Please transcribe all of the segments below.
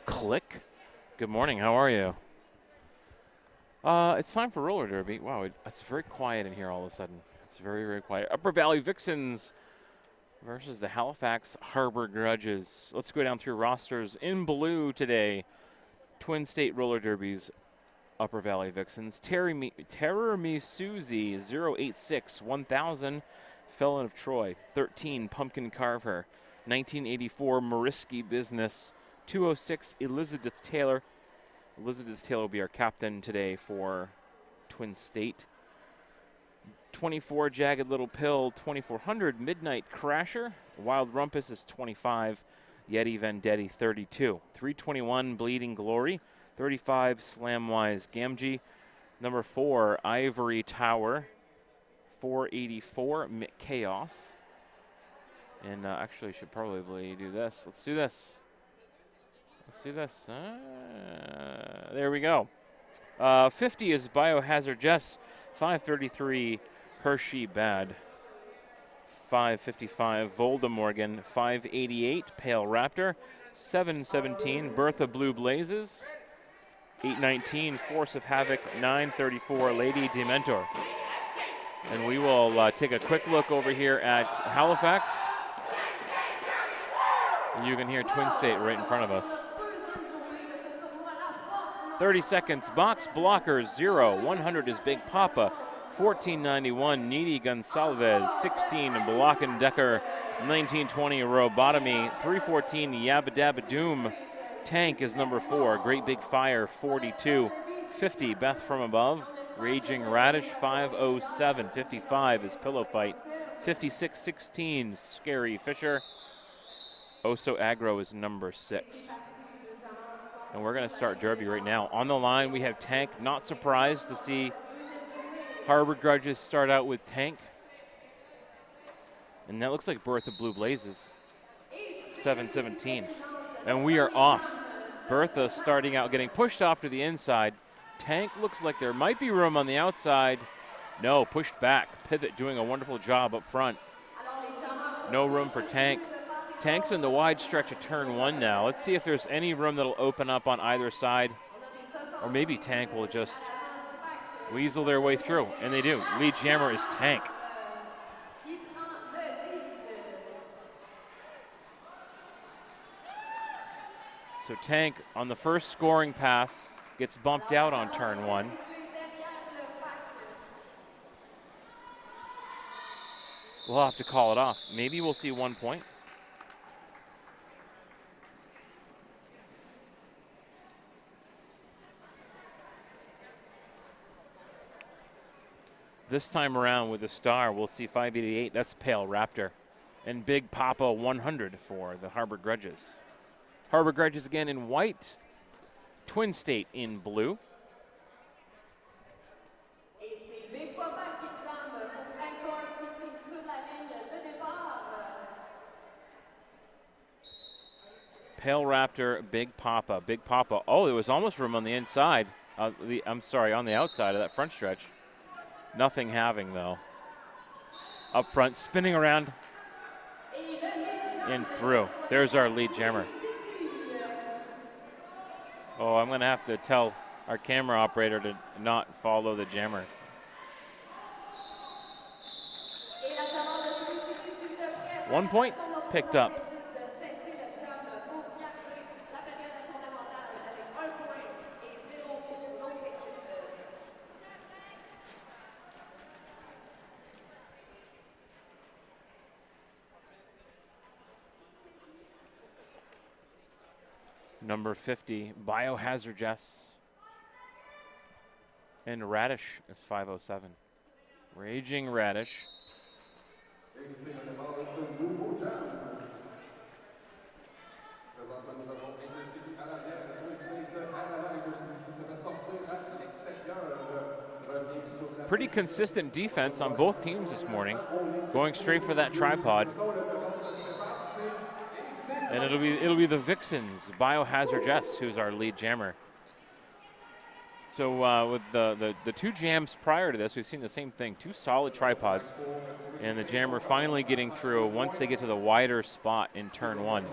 Click. Good morning. How are you? It's time for roller derby. Wow, it's very quiet in here all of a sudden. It's very, very quiet. Upper Valley Vixens versus the Halifax Harbour Grudges. Let's go down through rosters in blue today. Twin State roller derbies. Upper Valley Vixens. Terror Me Susie 086 1000. Felon of Troy 13. Pumpkin Carver 1984 Mariski Business 206 Elizabeth Taylor. Elizabeth Taylor will be our captain today for Twin State. 24 Jagged Little Pill 2400 Midnight Crasher. Wild Rumpus is 25. Yeti Vendetti 32. 321 Bleeding Glory. 35 Slamwise Gamgee. Number 4 Ivory Tower. 484 Chaos. And actually, I should probably do this. Let's do this. Let's do this. There we go. 50 is Biohazard Jess. 533 Hershey Bad. 555 Voldemorgan. 588 Pale Raptor. 717 Bertha Blue Blazes. 819 Force of Havoc. 934 Lady Dementor. And we will take a quick look over here at Halifax. You can hear Twin State right in front of us. 30 seconds. Box Blockers 0. 100 is Big Papa. 1491 Needy Gonsalves. 16 Block and Decker. 1920 Robotomy. 314 Yabba Dabba Doom. Tank is number 4. Great Big Fire 42. 50 Beth from Above. Raging Radish 507. 55 is Pillow Fight. 5616 Scary Fisher. Oso Aggro is number 6. And we're going to start Derby right now. On the line, we have Tank. Not surprised to see Harbour Grudges start out with Tank. And that looks like Bertha Blue Blazes. 717. And we are off. Bertha starting out, getting pushed off to the inside. Tank looks like there might be room on the outside. No, pushed back. Pivot doing a wonderful job up front. No room for Tank. Tank's in the wide stretch of turn 1 now. Let's see if there's any room that'll open up on either side. Or maybe Tank will just weasel their way through. And they do. Lead jammer is Tank. So Tank on the first scoring pass gets bumped out on turn 1. We'll have to call it off. Maybe we'll see 1 point. This time around with the star, we'll see 588. That's Pale Raptor. And Big Papa 100 for the Harbour Grudges. Harbour Grudges again in white. Twin State in blue. Pale Raptor, Big Papa. Big Papa. Oh, there was almost room on the inside. On the outside of that front stretch. Nothing having, though. Up front, spinning around. And through. There's our lead jammer. Oh, I'm going to have to tell our camera operator to not follow the jammer. One point picked up. Number 50, Biohazard Jess. And Radish is 507. Raging Radish. Pretty consistent defense on both teams this morning, going straight for that tripod. And it'll be the Vixens, Biohazard Jess, who's our lead jammer. So with the two jams prior to this, we've seen the same thing, 2 solid tripods. And the jammer finally getting through once they get to the wider spot in turn 1.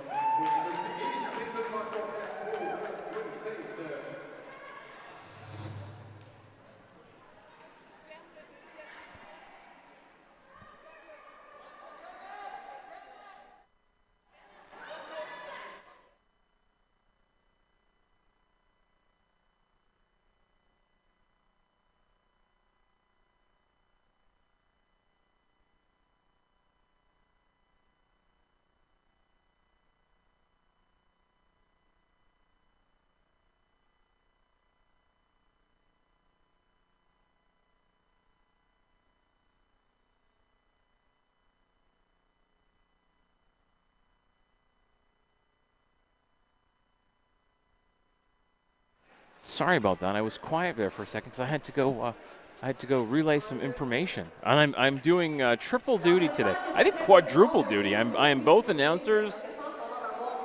Sorry about that. I was quiet there for a second because I had to go. I had to go relay some information. And I'm doing triple duty today. I think quadruple duty. I am both announcers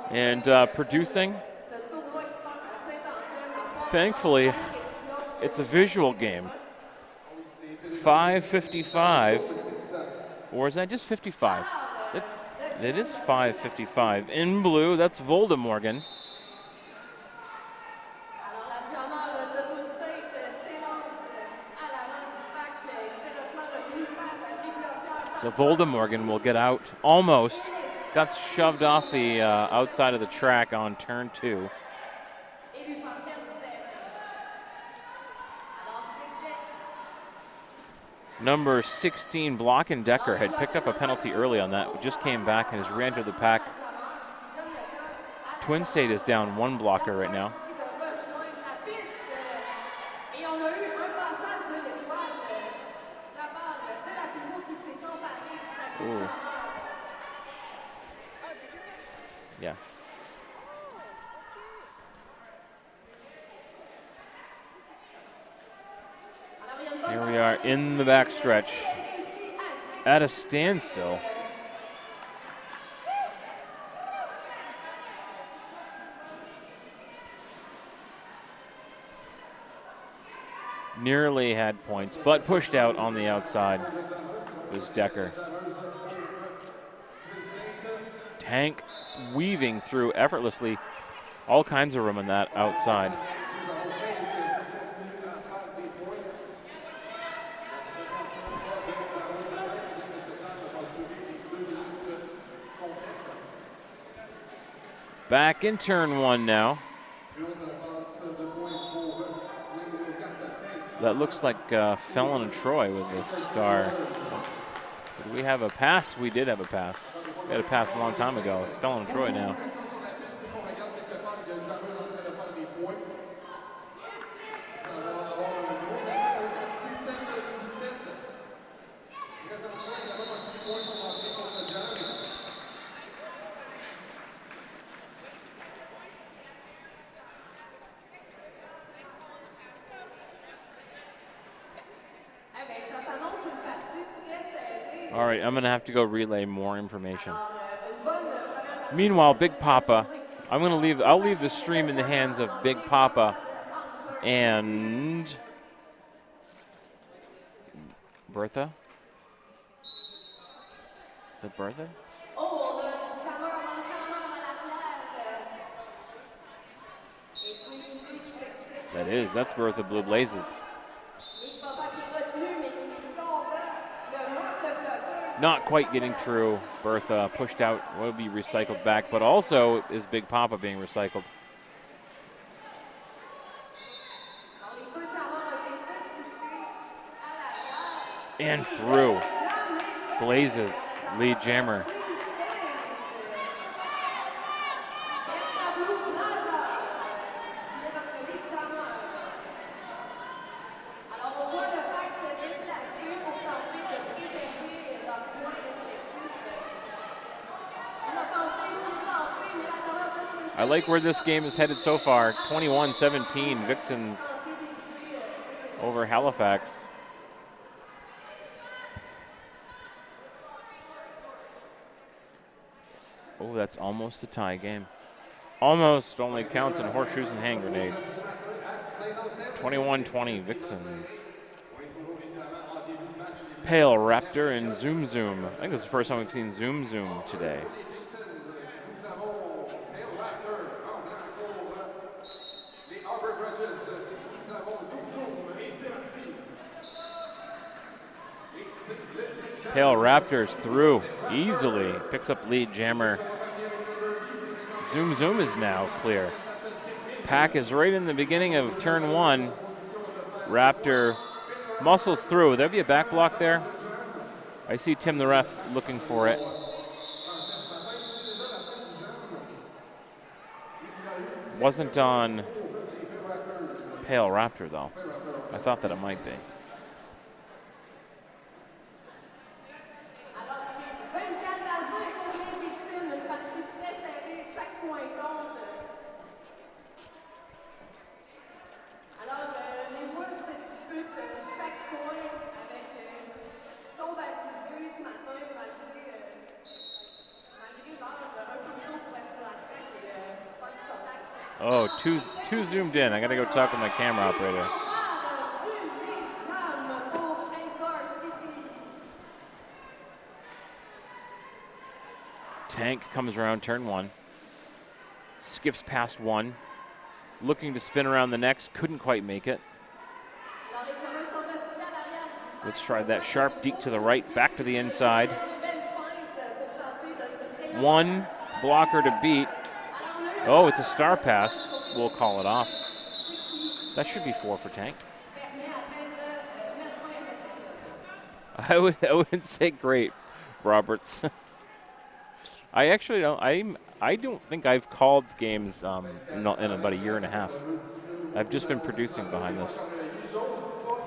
and producing. Thankfully, it's a visual game. 5:55, or is that just 55? It is 5:55 in blue. That's Voldemorgan. So Voldemorgan will get out almost. Got shoved off the outside of the track on turn 2. Number 16, Decker, had picked up a penalty early on that. Just came back and has re-entered the pack. Twin State is down 1 blocker right now. Ooh. Yeah. Here we are in the backstretch at a standstill. Nearly had points, but pushed out on the outside was Decker. Tank weaving through effortlessly. All kinds of room on that outside. Back in turn 1 now. That looks like Fallon and Troy with the star. Did we have a pass? We did have a pass. We had a pass a long time ago. It's Fallon and Troy now. All right, I'm going to have to go relay more information. Meanwhile, Big Papa, I'll leave the stream in the hands of Big Papa and Bertha. Is it Bertha? That's Bertha Blue Blazes. Not quite getting through. Bertha pushed out, will be recycled back, but also is Big Papa being recycled. And through. Blazes, lead jammer. I like where this game is headed so far. 21-17, Vixens over Halifax. Oh, that's almost a tie game. Almost, only counts in horseshoes and hand grenades. 21-20, Vixens. Pale Raptor and Zoom Zoom. I think this is the first time we've seen Zoom Zoom today. Pale Raptors through easily. Picks up lead jammer. Zoom Zoom is now clear. Pack is right in the beginning of turn 1. Raptor muscles through. There'll be a back block there. I see Tim the ref looking for it. Wasn't on Pale Raptor though. I thought that it might be. Oh, too zoomed in. I got to go talk with my camera operator. Tank comes around turn 1. Skips past 1. Looking to spin around the next. Couldn't quite make it. Let's try that sharp deke to the right. Back to the inside. 1 blocker to beat. Oh, it's a star pass. We'll call it off. That should be 4 for Tank. I wouldn't say great, Roberts. I actually don't. I don't think I've called games in about a year and a half. I've just been producing behind this.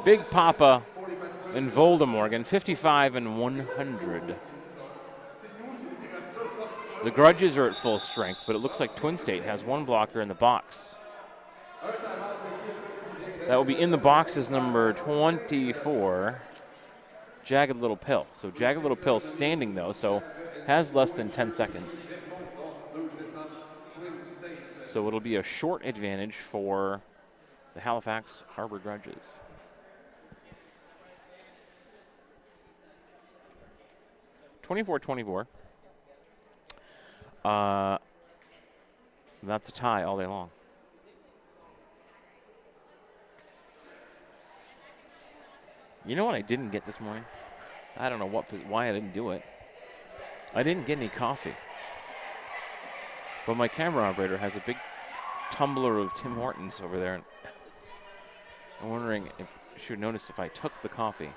Big Papa and Voldemorgan, 55 and 100. The Grudges are at full strength, but it looks like Twin State has 1 blocker in the box. That will be in the box is number 24, Jagged Little Pill. So Jagged Little Pill standing, though, so has less than 10 seconds. So it'll be a short advantage for the Halifax Harbour Grudges. (24-24). That's a tie all day long. You know what I didn't get this morning? I don't know why I didn't do it. I didn't get any coffee. But my camera operator has a big tumbler of Tim Hortons over there. I'm wondering if she would notice if I took the coffee.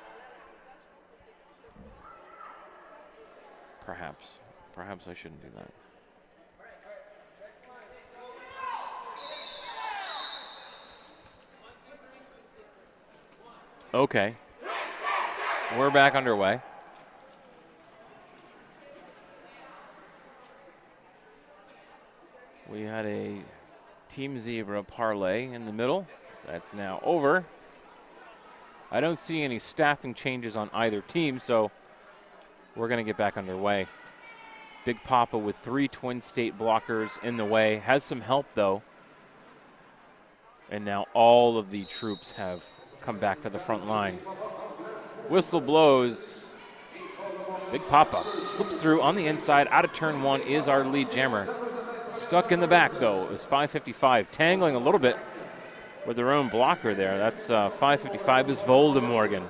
Perhaps I shouldn't do that. Okay. We're back underway. We had a Team Zebra parlay in the middle. That's now over. I don't see any staffing changes on either team, so we're going to get back underway. Big Papa with 3 Twin State blockers in the way. Has some help, though. And now all of the troops have come back to the front line. Whistle blows. Big Papa slips through on the inside. Out of turn 1 is our lead jammer. Stuck in the back, though. It was 5:55. Tangling a little bit with their own blocker there. That's 5:55 is Voldemorgan.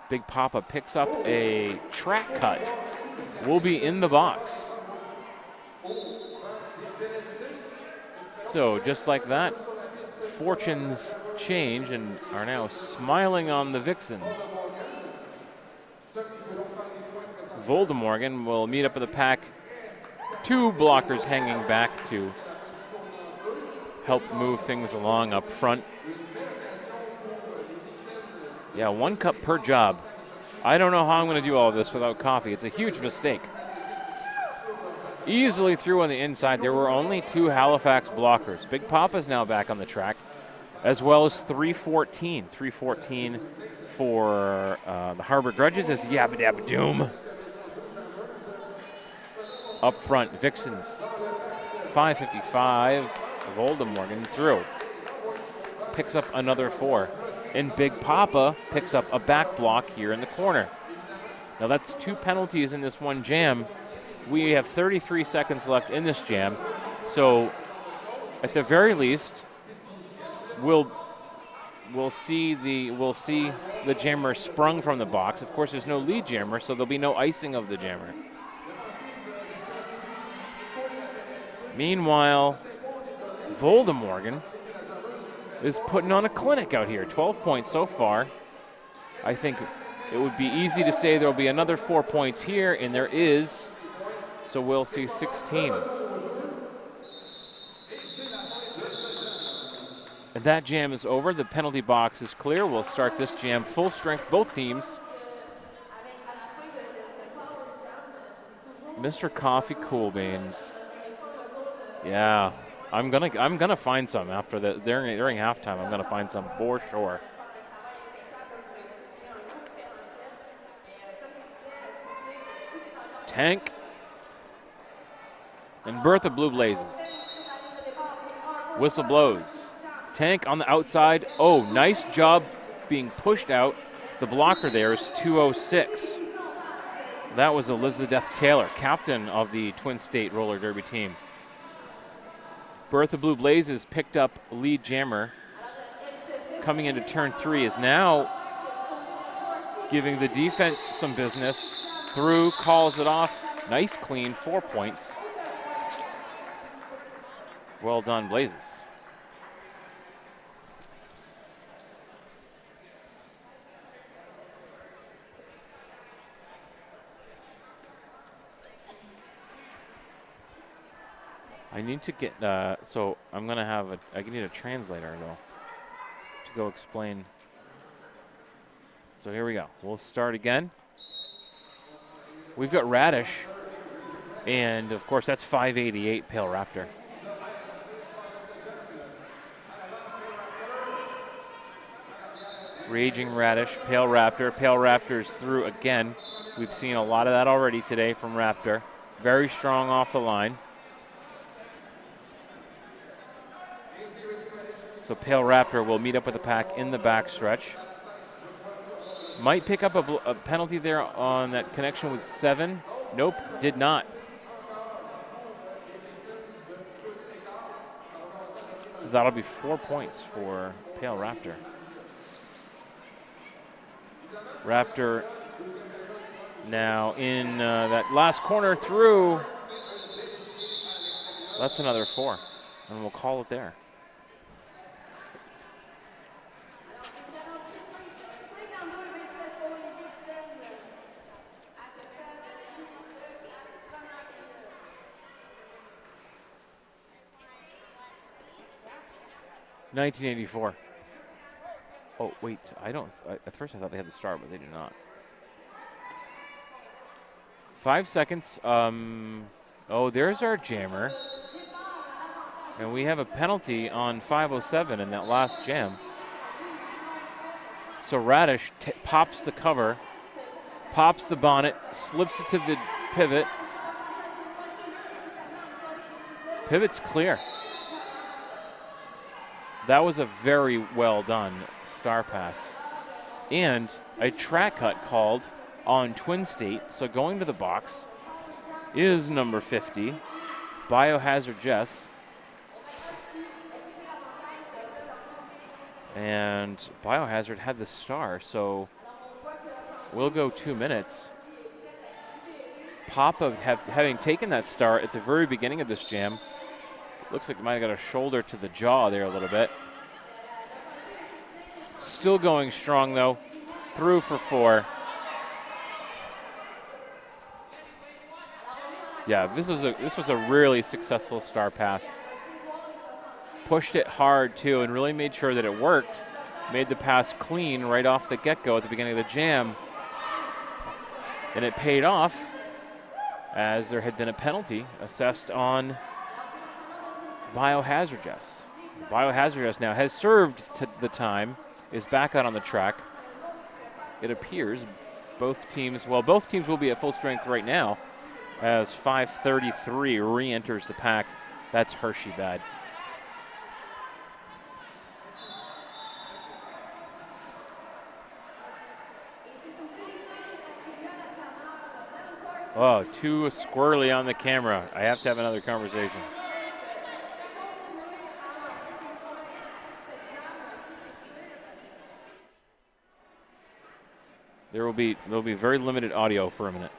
Big Papa picks up a track cut. Will be in the box. So just like that, fortunes change and are now smiling on the Vixens. Voldemorgan will meet up with the pack. 2 blockers hanging back to help move things along up front. Yeah, 1 cup per job. I don't know how I'm going to do all of this without coffee. It's a huge mistake. Easily through on the inside. There were only 2 Halifax blockers. Big Papa's now back on the track, as well as 3:14. 3:14 for the Harbour Grudges is Yabba Dabba Doom. Up front, Vixens. 5:55. Voldemorgan through. Picks up another 4. And Big Papa picks up a back block here in the corner. Now that's 2 penalties in this one jam. We have 33 seconds left in this jam. So at the very least, we'll see the jammer sprung from the box. Of course, there's no lead jammer, so there'll be no icing of the jammer. Meanwhile, Voldemorgan is putting on a clinic out here. 12 points so far. I think it would be easy to say there'll be another 4 points here, and there is. So we'll see 16. And that jam is over. The penalty box is clear. We'll start this jam full strength, both teams. Mr. Coffee Cool Beans. Yeah, I'm gonna find some after during halftime. I'm gonna find some for sure. Tank And Bertha Blue Blazes. Whistle blows. Tank on the outside. Oh, nice job being pushed out. The blocker there is 206. That was Elizabeth Taylor, captain of the Twin State Roller Derby team. Bertha Blue Blazes picked up lead jammer. Coming into turn 3 is now giving the defense some business. Through, calls it off. Nice clean, 4 points. Well done, Blazes. I need to get, so I'm gonna have I need a translator though, to go explain. So here we go, we'll start again. We've got Radish, and of course that's 588 Pale Raptor. Raging Radish, Pale Raptor. Pale Raptor's through again. We've seen a lot of that already today from Raptor. Very strong off the line. So Pale Raptor will meet up with the pack in the backstretch. Might pick up a penalty there on that connection with 7. Nope, did not. So that'll be 4 points for Pale Raptor. Raptor now in that last corner through. That's another 4, and we'll call it there. $19.84. Oh, wait, at first I thought they had the star, but they do not. 5 seconds. Oh, there's our jammer. And we have a penalty on 507 in that last jam. So Radish pops the cover, pops the bonnet, slips it to the pivot. Pivot's clear. That was a very well done star pass. And a track cut called on Twin State. So going to the box is number 50, Biohazard Jess. And Biohazard had the star, so we'll go 2 minutes. Papa having taken that star at the very beginning of this jam. Looks like he might have got a shoulder to the jaw there a little bit. Still going strong though. Through for 4. Yeah, this was a really successful star pass. Pushed it hard too and really made sure that it worked. Made the pass clean right off the get-go at the beginning of the jam. And it paid off as there had been a penalty assessed on Biohazard Jess. Biohazard Jess now has served to the time, is back out on the track. It appears both teams will be at full strength right now as 533 re-enters the pack. That's Hershey bad. Oh, too squirrely on the camera. I have to have another conversation. There'll be very limited audio for a minute.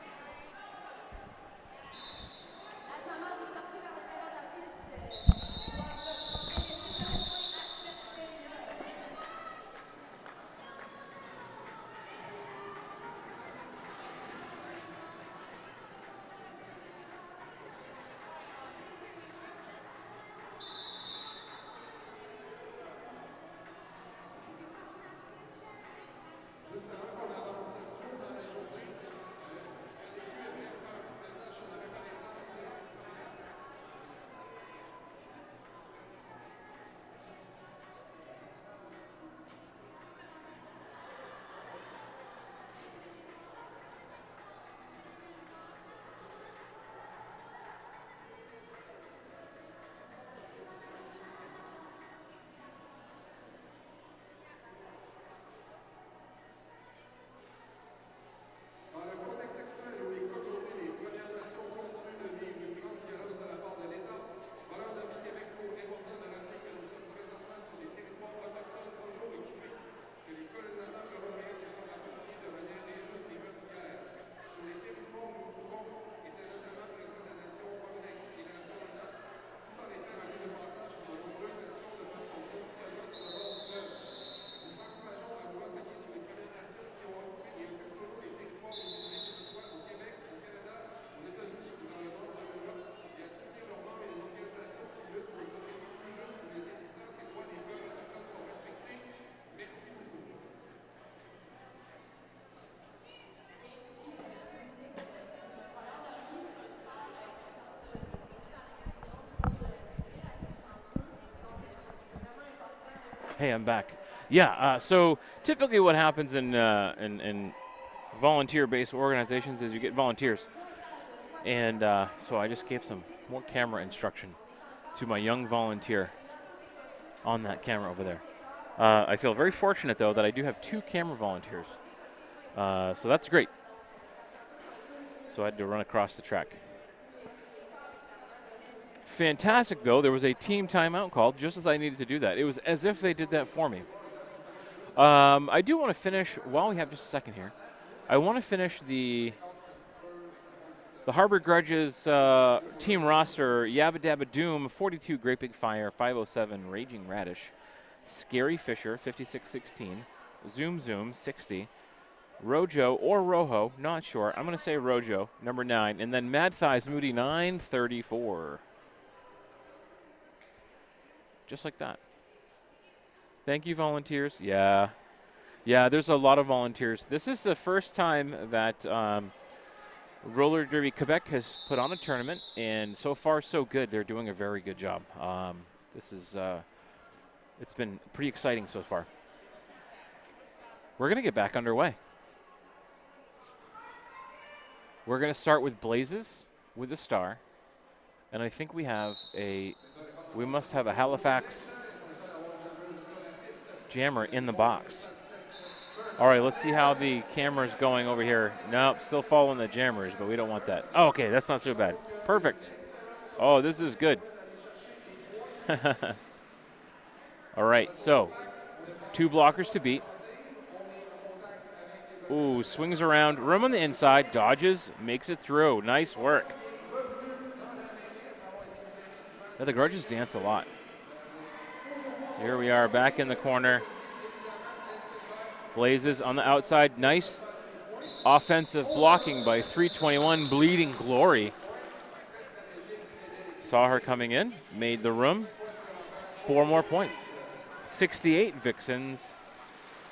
Hey, I'm back. Yeah, so typically what happens in volunteer-based organizations is you get volunteers. And so I just gave some more camera instruction to my young volunteer on that camera over there. I feel very fortunate, though, that I do have 2 camera volunteers. So that's great. So I had to run across the track. Fantastic, though. There was a team timeout called just as I needed to do that. It was as if they did that for me. I do want to finish, while we have just a second here, I want to finish the Harbour Grudges team roster. Yabba Dabba Doom, 42, Great Big Fire, 507, Raging Radish, Scary Fisher, 56-16, Zoom Zoom, 60, Rojo or Rojo, not sure. I'm going to say Rojo, number 9, and then Mad Thighs Moody, 934. Just like that. Thank you, volunteers. Yeah, there's a lot of volunteers. This is the first time that Roller Derby Quebec has put on a tournament, and so far so good. They're doing a very good job. It's been pretty exciting so far. We're going to get back underway. We're going to start with Blazes with a star, and I think we must have a Halifax jammer in the box. All right, let's see how the camera's going over here. Nope, still following the jammers, but we don't want that. Oh, okay, that's not so bad. Perfect. Oh, this is good. All right, so 2 blockers to beat. Ooh, swings around, room on the inside, dodges, makes it through. Nice work. Yeah, the Grudges dance a lot. So here we are back in the corner. Blazes on the outside. Nice offensive blocking by 321 Bleeding Glory. Saw her coming in, made the room. 4 more points. 68 Vixens.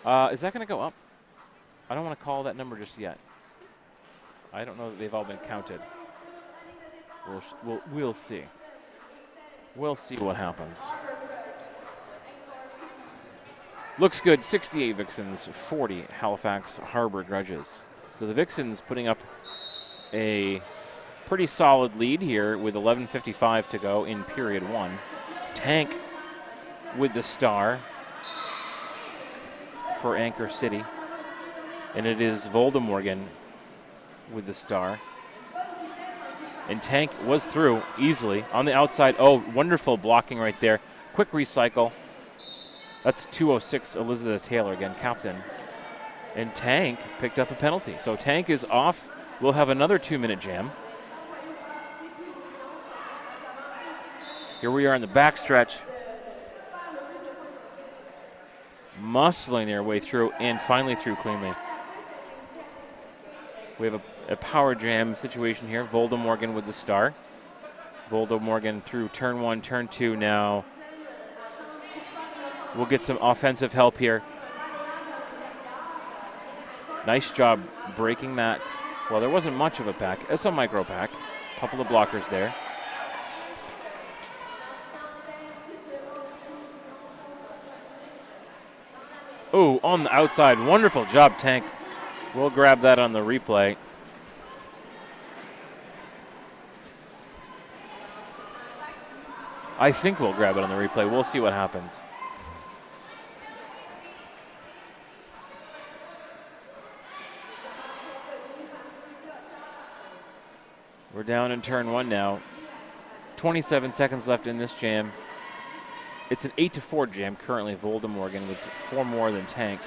Is that going to go up? I don't want to call that number just yet. I don't know that they've all been counted. We'll see. We'll see what happens. Looks good, 68 Vixens, 40 Halifax Harbour Grudges. So the Vixens putting up a pretty solid lead here with 11:55 to go in period 1. Tank with the star for Anchor City. And it is Voldemorgan with the star. And Tank was through easily on the outside. Oh, wonderful blocking right there. Quick recycle. That's 206 Elizabeth Taylor again, captain. And Tank picked up a penalty. So Tank is off. We'll have another 2-minute jam. Here we are in the backstretch. Muscling their way through and finally through cleanly. We have a power jam situation here. Voldemorgan with the star. Voldemorgan through turn 1, turn 2 now. We'll get some offensive help here. Nice job breaking that. Well, there wasn't much of a pack. It's a micro pack. Couple of blockers there. Oh, on the outside. Wonderful job, Tank. We'll grab that on the replay. I think we'll grab it on the replay. We'll see what happens. We're down in turn 1 now. 27 seconds left in this jam. It's an 8-4 jam currently. Voldemorgan with 4 more than Tank.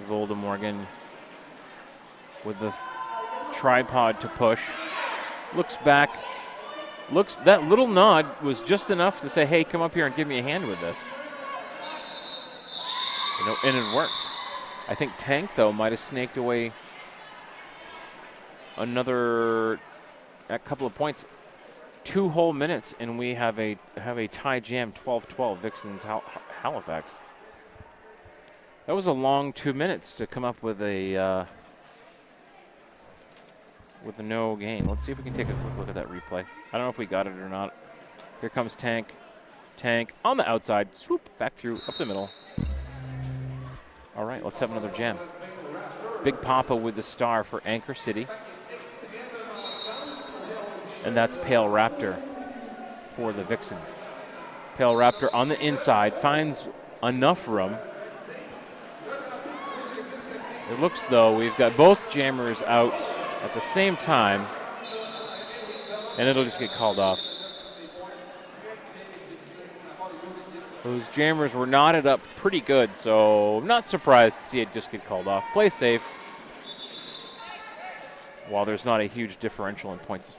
Voldemorgan with the tripod to push. Looks back. That little nod was just enough to say, hey, come up here and give me a hand with this. And it worked. I think Tank, though, might have snaked away a couple of points. 2 whole minutes, and we have a tie jam, 12-12, Vixens Halifax. That was a long 2 minutes to come up with a with no gain. Let's see if we can take a quick look at that replay. I don't know if we got it or not. Here comes Tank. Tank on the outside. Swoop back through, up the middle. All right, let's have another jam. Big Papa with the star for Anchor City. And that's Pale Raptor for the Vixens. Pale Raptor on the inside finds enough room. It looks, though, we've got both jammers out at the same time, and it'll just get called off. Those jammers were knotted up pretty good, so I'm not surprised to see it just get called off. Play safe while there's not a huge differential in points.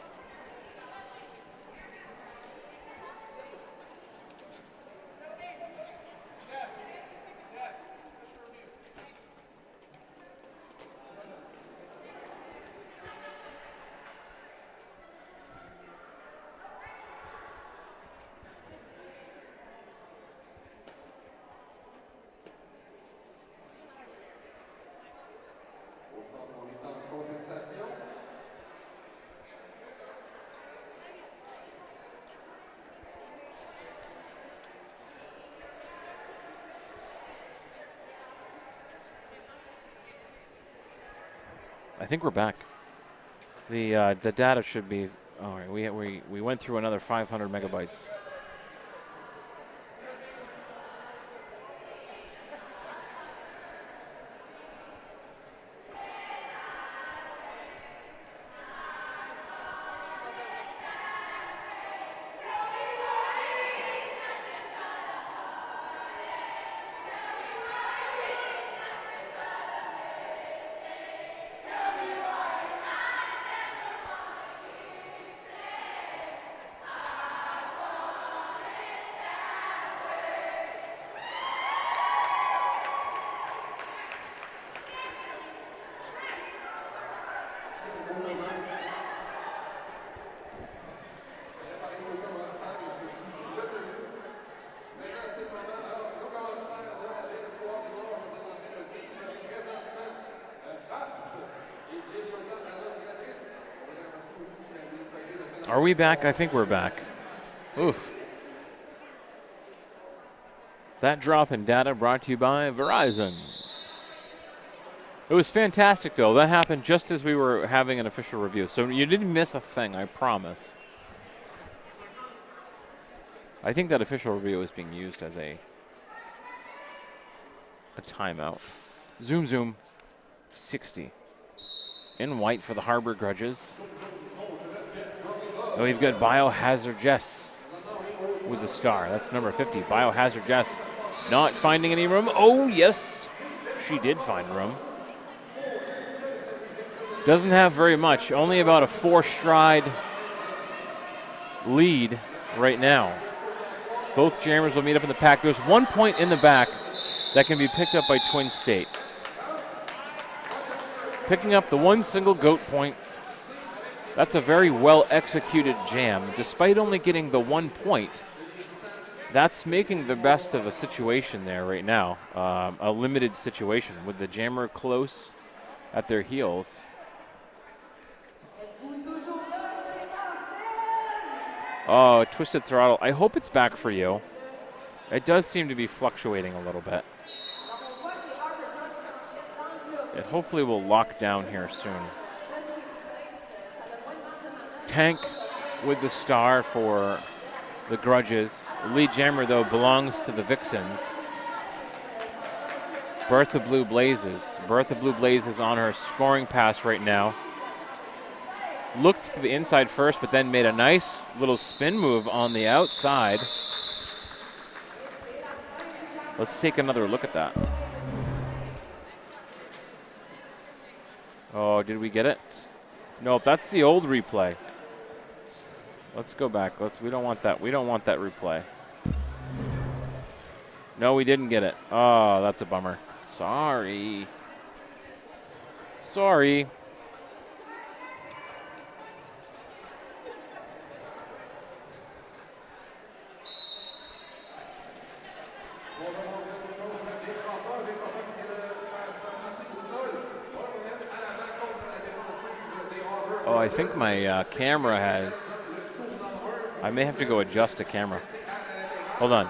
I think we're back. The data should be. All right, we went through another 500 megabytes. Are we back? I think we're back. Oof. That drop in data brought to you by Verizon. It was fantastic, though. That happened just as we were having an official review. So you didn't miss a thing, I promise. I think that official review is being used as a timeout. Zoom, zoom. 60. In white for the Harbour Grudges. And we've got Biohazard Jess with the star. That's number 50. Biohazard Jess not finding any room. Oh, yes, she did find room. Doesn't have very much. Only about a 4-stride lead right now. Both jammers will meet up in the pack. There's 1 point in the back that can be picked up by Twin State. Picking up the one single goat point. That's a very well-executed jam. Despite only getting the 1 point, that's making the best of a situation there right now. A limited situation with the jammer close at their heels. Oh, Twisted Throttle. I hope it's back for you. It does seem to be fluctuating a little bit. It hopefully will lock down here soon. Tank with the star for the Grudges. The lead jammer, though, belongs to the Vixens. Bertha Blue Blazes. Bertha Blue Blazes on her scoring pass right now. Looked to the inside first, but then made a nice little spin move on the outside. Let's take another look at that. Oh, did we get it? Nope, that's the old replay. Let's go back. We don't want that. We don't want that replay. No, we didn't get it. Oh, that's a bummer. Sorry. Sorry. Oh, I think my camera has. I may have to go adjust the camera. Hold on.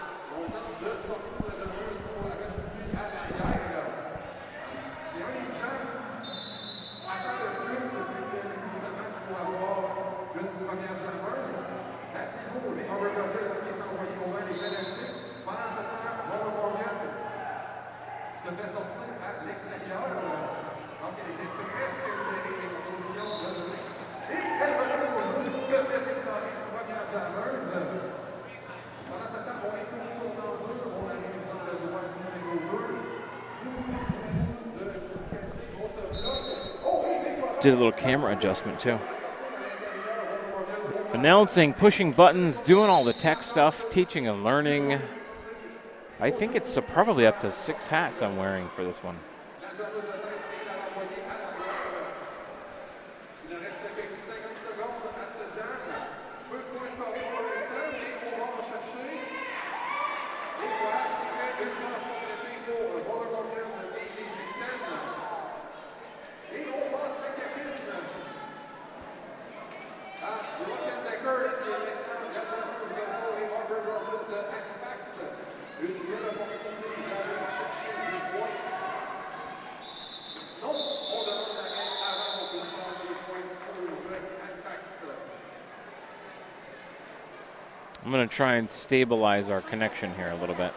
Did a little camera adjustment too. Announcing, pushing buttons, doing all the tech stuff, teaching and learning. I think it's probably up to 6 hats I'm wearing for this one. I'm going to try and stabilize our connection here a little bit.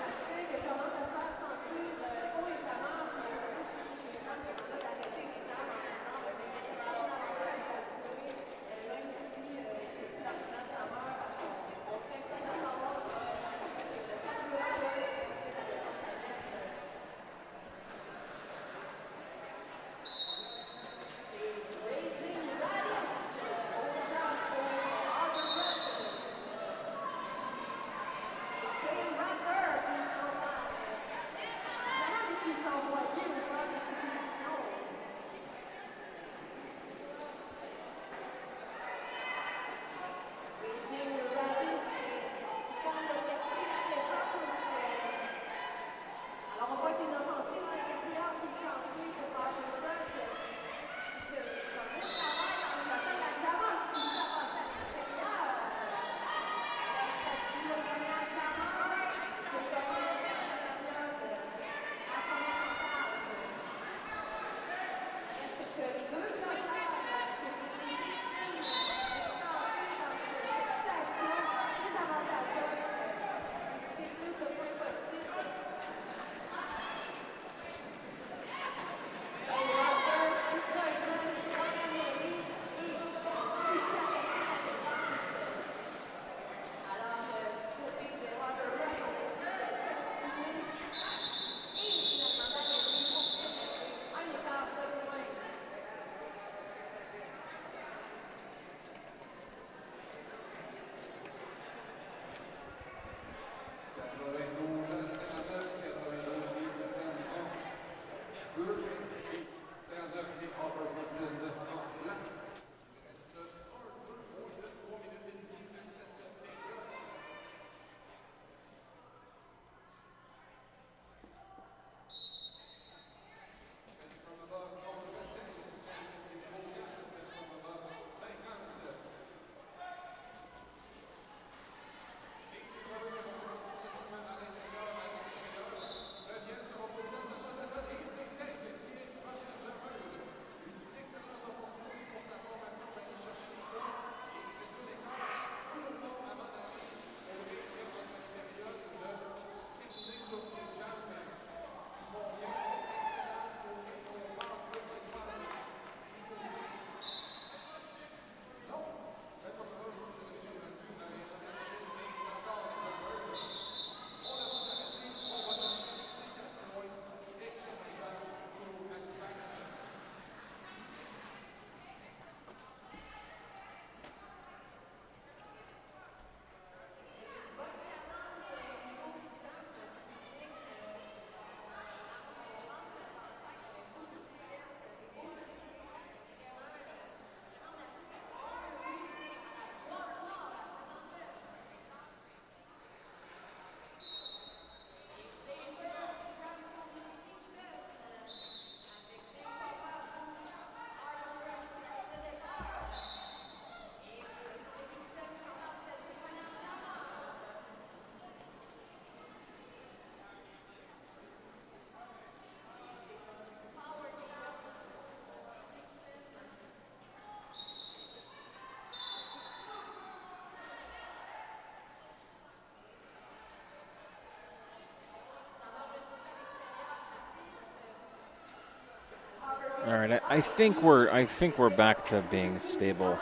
All right, I think we're back to being stable.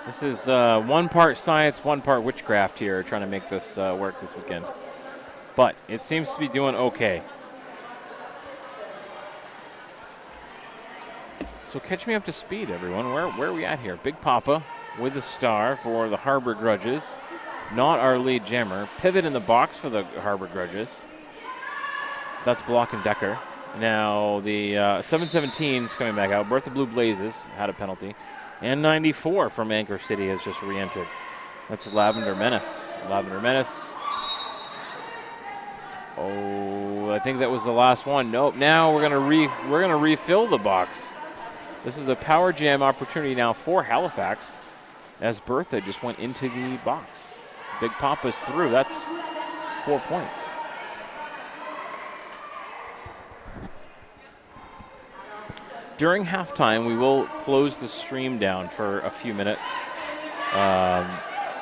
This is one part science, one part witchcraft here, trying to make this work this weekend. But it seems to be doing okay. So catch me up to speed, everyone. Where are we at here? Big Papa with a star for the Harbour Grudges. Not our lead jammer. Pivot in the box for the Harbour Grudges. That's Block and Decker. Now the 717 is coming back out. Bertha Blue Blazes had a penalty. And 94 from Anchor City has just re-entered. That's Lavender Menace. Lavender Menace. Oh, I think that was the last one. Nope. Now we're gonna refill the box. This is a power jam opportunity now for Halifax, as Bertha just went into the box. Big Papa's through. That's 4 points. During halftime, we will close the stream down for a few minutes.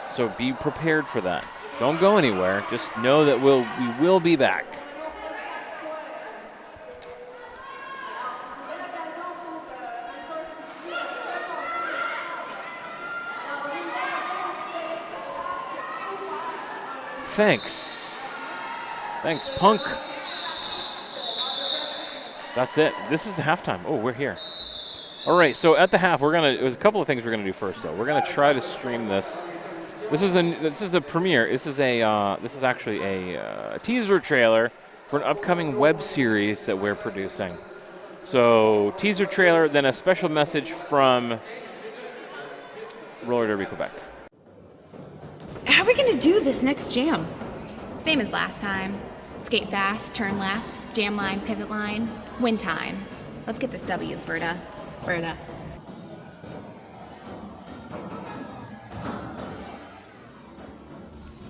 So be prepared for that. Don't go anywhere. Just know that we will be back. Thanks, Punk. That's it. This is the halftime. Oh, we're here. All right, so at the half, there's a couple of things we're gonna do first, though. We're gonna try to stream this. This is a premiere. This is actually a teaser trailer for an upcoming web series that we're producing. So teaser trailer, then a special message from Roller Derby Quebec. How are we gonna do this next jam? Same as last time. Skate fast, turn left, jam line, pivot line, win time. Let's get this W, Berta. Berta.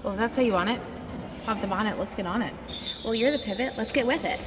Well, if that's how you want it, pop the bonnet, let's get on it. Well, you're the pivot. Let's get with it.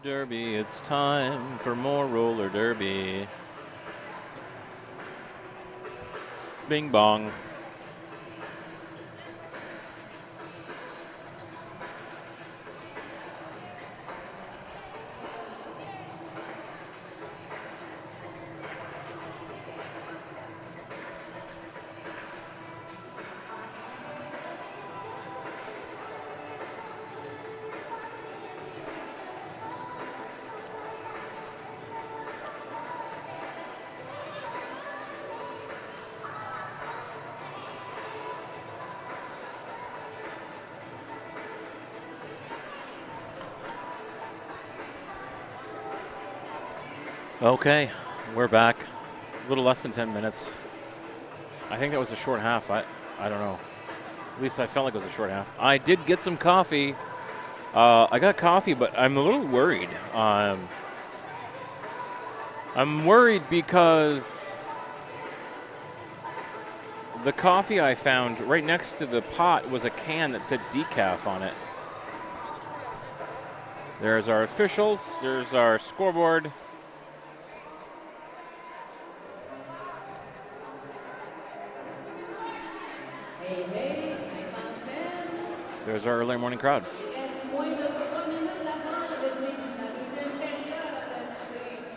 derby, it's time for more roller derby. Bing bong. Okay, we're back. A little less than 10 minutes. I think that was a short half. I don't know. At least I felt like it was a short half. I did get some coffee. I got coffee, but I'm a little worried. I'm worried because the coffee I found right next to the pot was a can that said decaf on it. There's our officials. There's our scoreboard. There's our early morning crowd.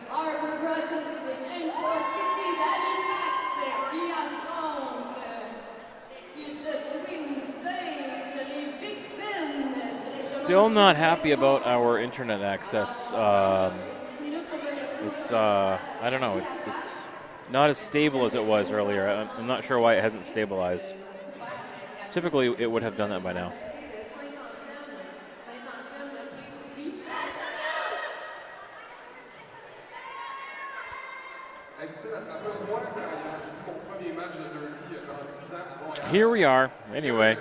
Harbour Grudges in for City d'Halifax qui affronte l'équipe de Twin States, les Vixens. Still not happy about our internet access. It's I don't know. It's not as stable as it was earlier. I'm not sure why it hasn't stabilized. Typically, it would have done that by now. Here we are. Anyway,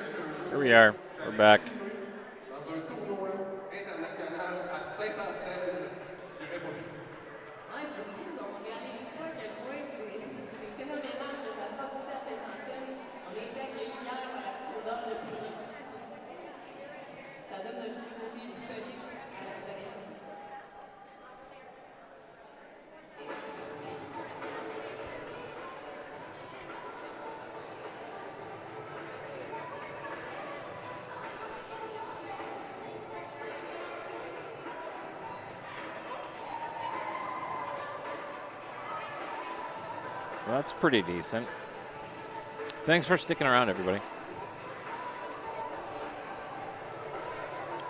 here we are. We're back. That's pretty decent. Thanks for sticking around, everybody.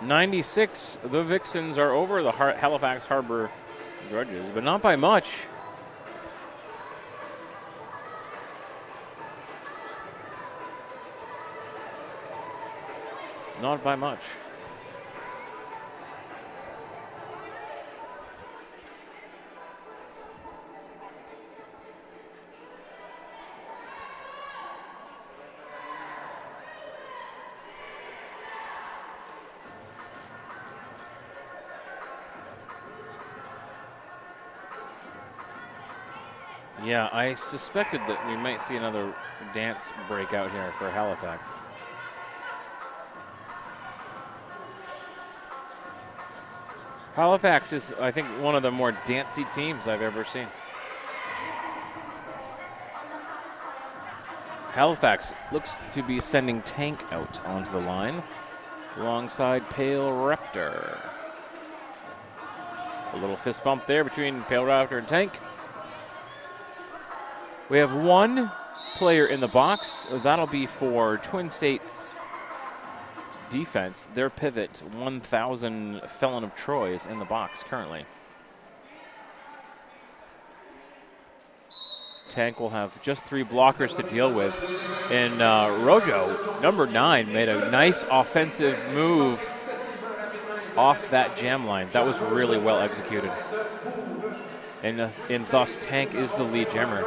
96, the Vixens are over the Halifax Harbour Grudges, but not by much. Not by much. Yeah, I suspected that we might see another dance breakout here for Halifax. Halifax is, I think, one of the more dancey teams I've ever seen. Halifax looks to be sending Tank out onto the line alongside Pale Raptor. A little fist bump there between Pale Raptor and Tank. We have one player in the box. That'll be for Twin States defense. Their pivot, 1,000 Felon of Troy, is in the box currently. Tank will have just 3 blockers to deal with. And Rojo, number 9, made a nice offensive move off that jam line. That was really well executed. And thus, Tank is the lead jammer,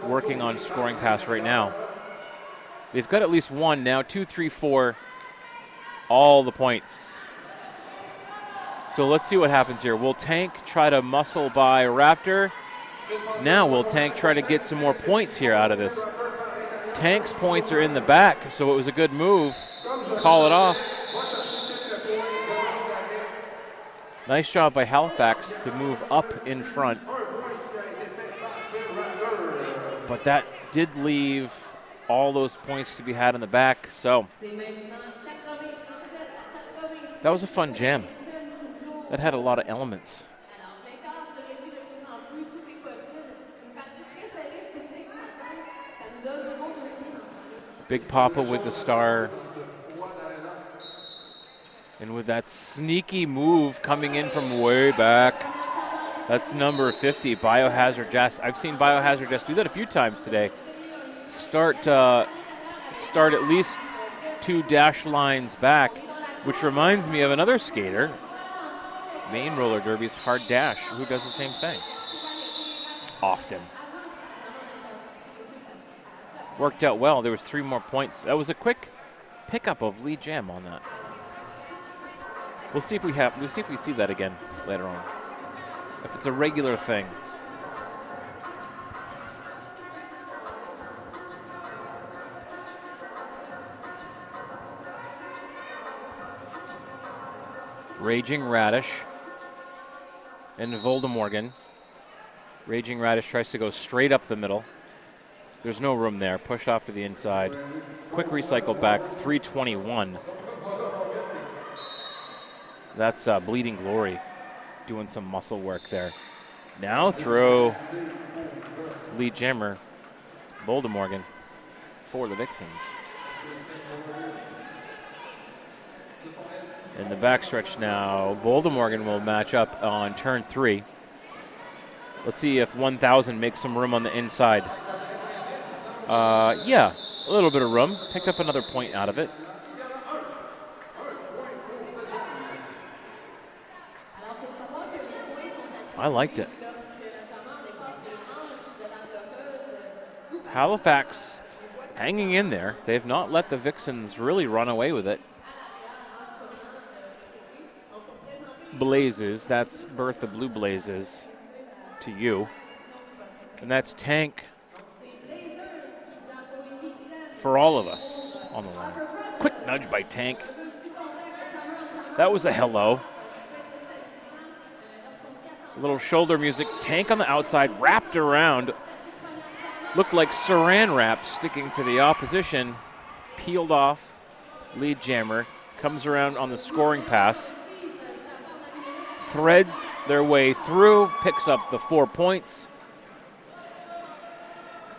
working on scoring pass right now. They've got at least one now, 2, 3, 4, all the points. So let's see what happens here. Will Tank try to muscle by Raptor? Now will Tank try to get some more points here out of this? Tank's points are in the back, so it was a good move. Call it off. Nice job by Halifax to move up in front. But that did leave all those points to be had in the back. So that was a fun jam. That had a lot of elements. Big Papa with the star. And with that sneaky move coming in from way back, that's number 50, Biohazard Jess. I've seen Biohazard Jess do that a few times today. Start at least 2 dash lines back, which reminds me of another skater, Maine Roller Derby's Hard Dash, who does the same thing often. Worked out well. There was 3 more points. That was a quick pickup of lead jam on that. We'll see if we see that again later on. If it's a regular thing. Raging Radish and Voldemorgan. Raging Radish tries to go straight up the middle. There's no room there. Pushed off to the inside. Quick recycle back, 321. That's Bleeding Glory doing some muscle work there. Now throw lead jammer Voldemorgan for the Vixens. In the backstretch now, Voldemorgan will match up on turn 3. Let's see if 1000 makes some room on the inside. Yeah, a little bit of room. Picked up another point out of it. I liked it. Halifax hanging in there. They've not let the Vixens really run away with it. Blazes, that's Bertha Blue Blazes to you. And that's Tank for all of us on the line. Quick nudge by Tank. That was a hello. A little shoulder music. Tank on the outside, wrapped around. Looked like saran wrap sticking to the opposition. Peeled off. Lead jammer. Comes around on the scoring pass. Threads their way through. Picks up the 4 points.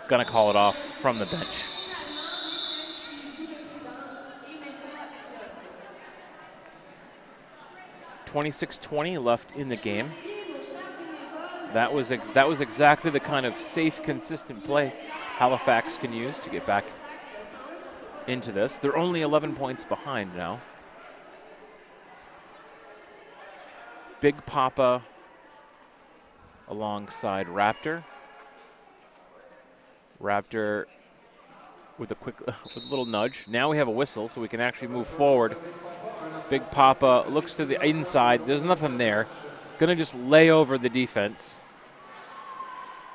Gonna call it off from the bench. .26-20 left in the game. That was exactly the kind of safe, consistent play Halifax can use to get back into this. They're only 11 points behind now. Big Papa alongside Raptor. Raptor with a little nudge. Now we have a whistle, so we can actually move forward. Big Papa looks to the inside. There's nothing there. Gonna just lay over the defense.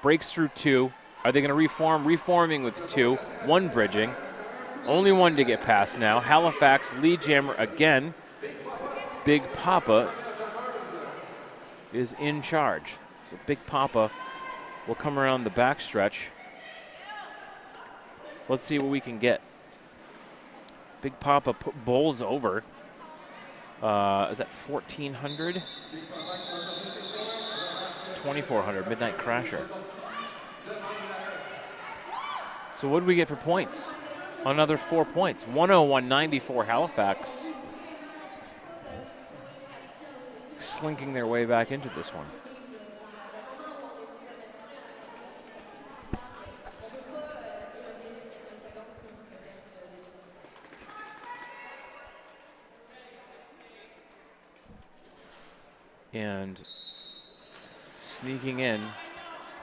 Breaks through 2. Are they gonna reform? Reforming with 2. 1 bridging. Only 1 to get past now. Halifax lead jammer again. Big Papa is in charge. So Big Papa will come around the backstretch. Let's see what we can get. Big Papa bowls over. Is that 1400? 2400, Midnight Crasher. So what did we get for points? Another 4 points. 101.94 Halifax. Slinking their way back into this one. And sneaking in,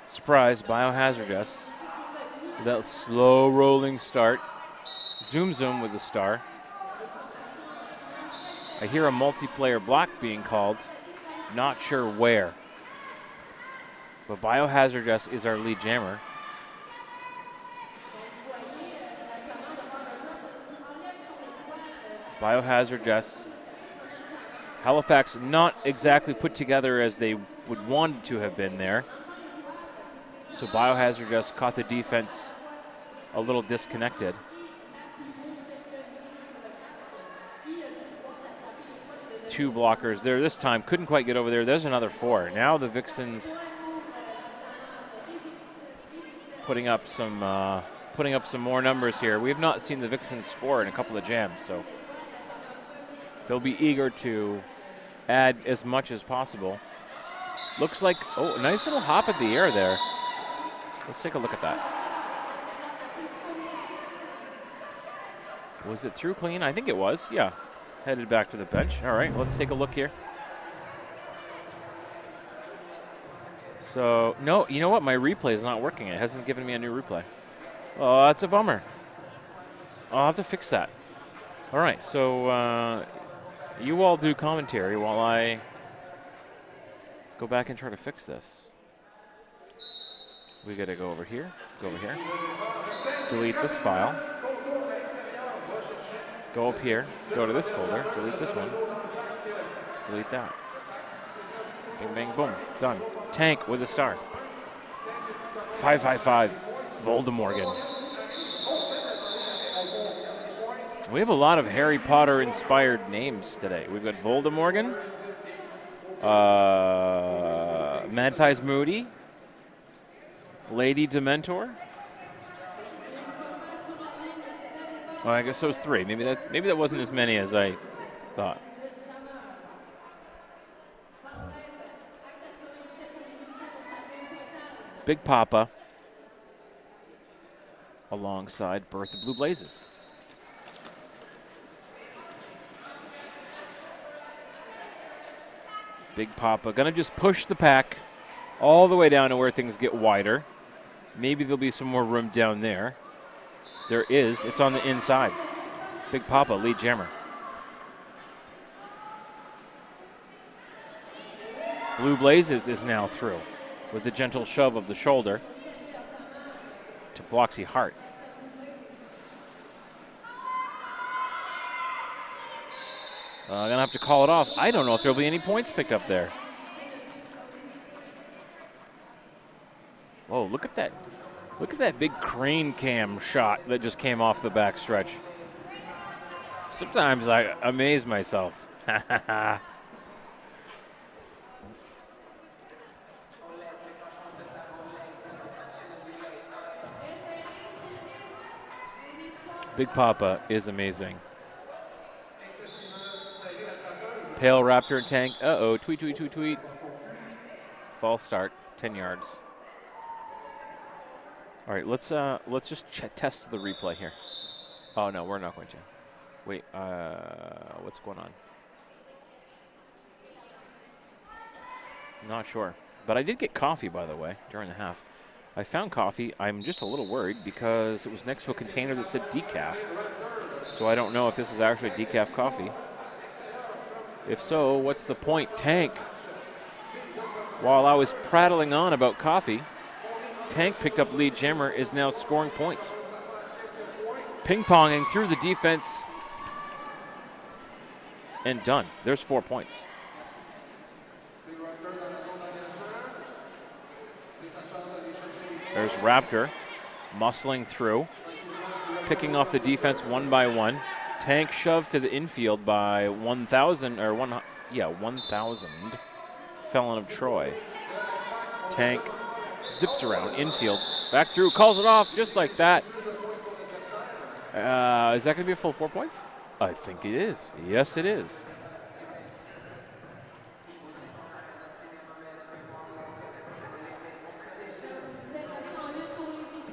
surprise, Biohazardous. That slow rolling start. Zoom Zoom with the star. I hear a multiplayer block being called. Not sure where. But Biohazardous is our lead jammer. Biohazardous Halifax not exactly put together as they would want to have been there. So Biohazard just caught the defense a little disconnected. Two blockers there this time. Couldn't quite get over there. There's another four. Now the Vixens putting up some more numbers here. We have not seen the Vixens score in a couple of jams, so they'll be eager to add as much as possible. Looks like, oh, a nice little hop at the air there. Let's take a look at that. Was it through clean? I think it was, yeah. Headed back to the bench. All right, let's take a look here. So, no, you know what? My replay is not working. It hasn't given me a new replay. Oh, that's a bummer. I'll have to fix that. All right, so you all do commentary while I go back and try to fix this. We got to go over here, delete this file, go up here, go to this folder, delete this one, delete that. Bing, bang, boom, done. Tank with a star. 555, Voldemorgan. We have a lot of Harry Potter inspired names today. We've got Voldemorgan, Mad Moody, Lady Dementor. Oh, I guess those three. Maybe that wasn't as many as I thought. Big Papa alongside Birth of Blue Blazes. Big Papa gonna just push the pack all the way down to where things get wider. Maybe there'll be some more room down there. There is. It's on the inside. Big Papa, lead jammer. Blue Blazes is now through with the gentle shove of the shoulder to Bloxy Hart. I'm going to have to call it off. I don't know if there'll be any points picked up there. Whoa, look at that. Look at that big crane cam shot that just came off the back stretch. Sometimes I amaze myself. Big Papa is amazing. Pale Raptor tank. Uh-oh, tweet, tweet, tweet, tweet. False start, 10 yards. All right, let's just test the replay here. Oh, no, we're not going to. Wait, what's going on? Not sure. But I did get coffee, by the way, during the half. I found coffee. I'm just a little worried because it was next to a container that said decaf. So I don't know if this is actually decaf coffee. If so, what's the point? Tank. While I was prattling on about coffee, Tank picked up lead jammer, is now scoring points. Ping-ponging through the defense. And done. There's 4 points. There's Raptor muscling through, picking off the defense one by one. Tank shoved to the infield by 1,000, or 1,000. Felon of Troy. Tank zips around infield, back through, calls it off just like that. Is that going to be a full 4 points? I think it is. Yes, it is.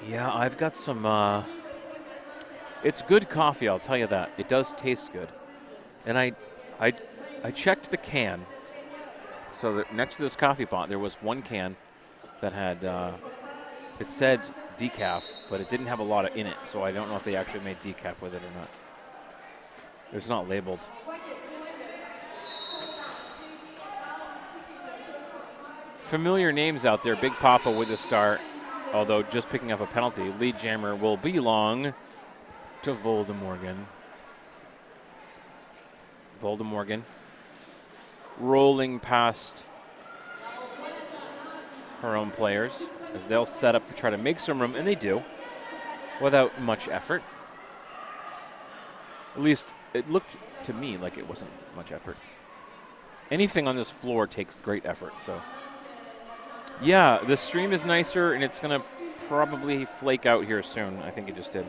Yeah, I've got some, it's good coffee, I'll tell you that. It does taste good. And I checked the can. So that next to this coffee pot, there was one can that had, it said decaf, but it didn't have a lot in it. So I don't know if they actually made decaf with it or not. It's not labeled. Familiar names out there. Big Papa with a star, although just picking up a penalty. Lead jammer will belong to Voldemorgan. Voldemorgan rolling past her own players as they'll set up to try to make some room, and they do, without much effort. At least it looked to me like it wasn't much effort. Anything on this floor takes great effort, so. Yeah, the stream is nicer, and it's going to probably flake out here soon. I think it just did.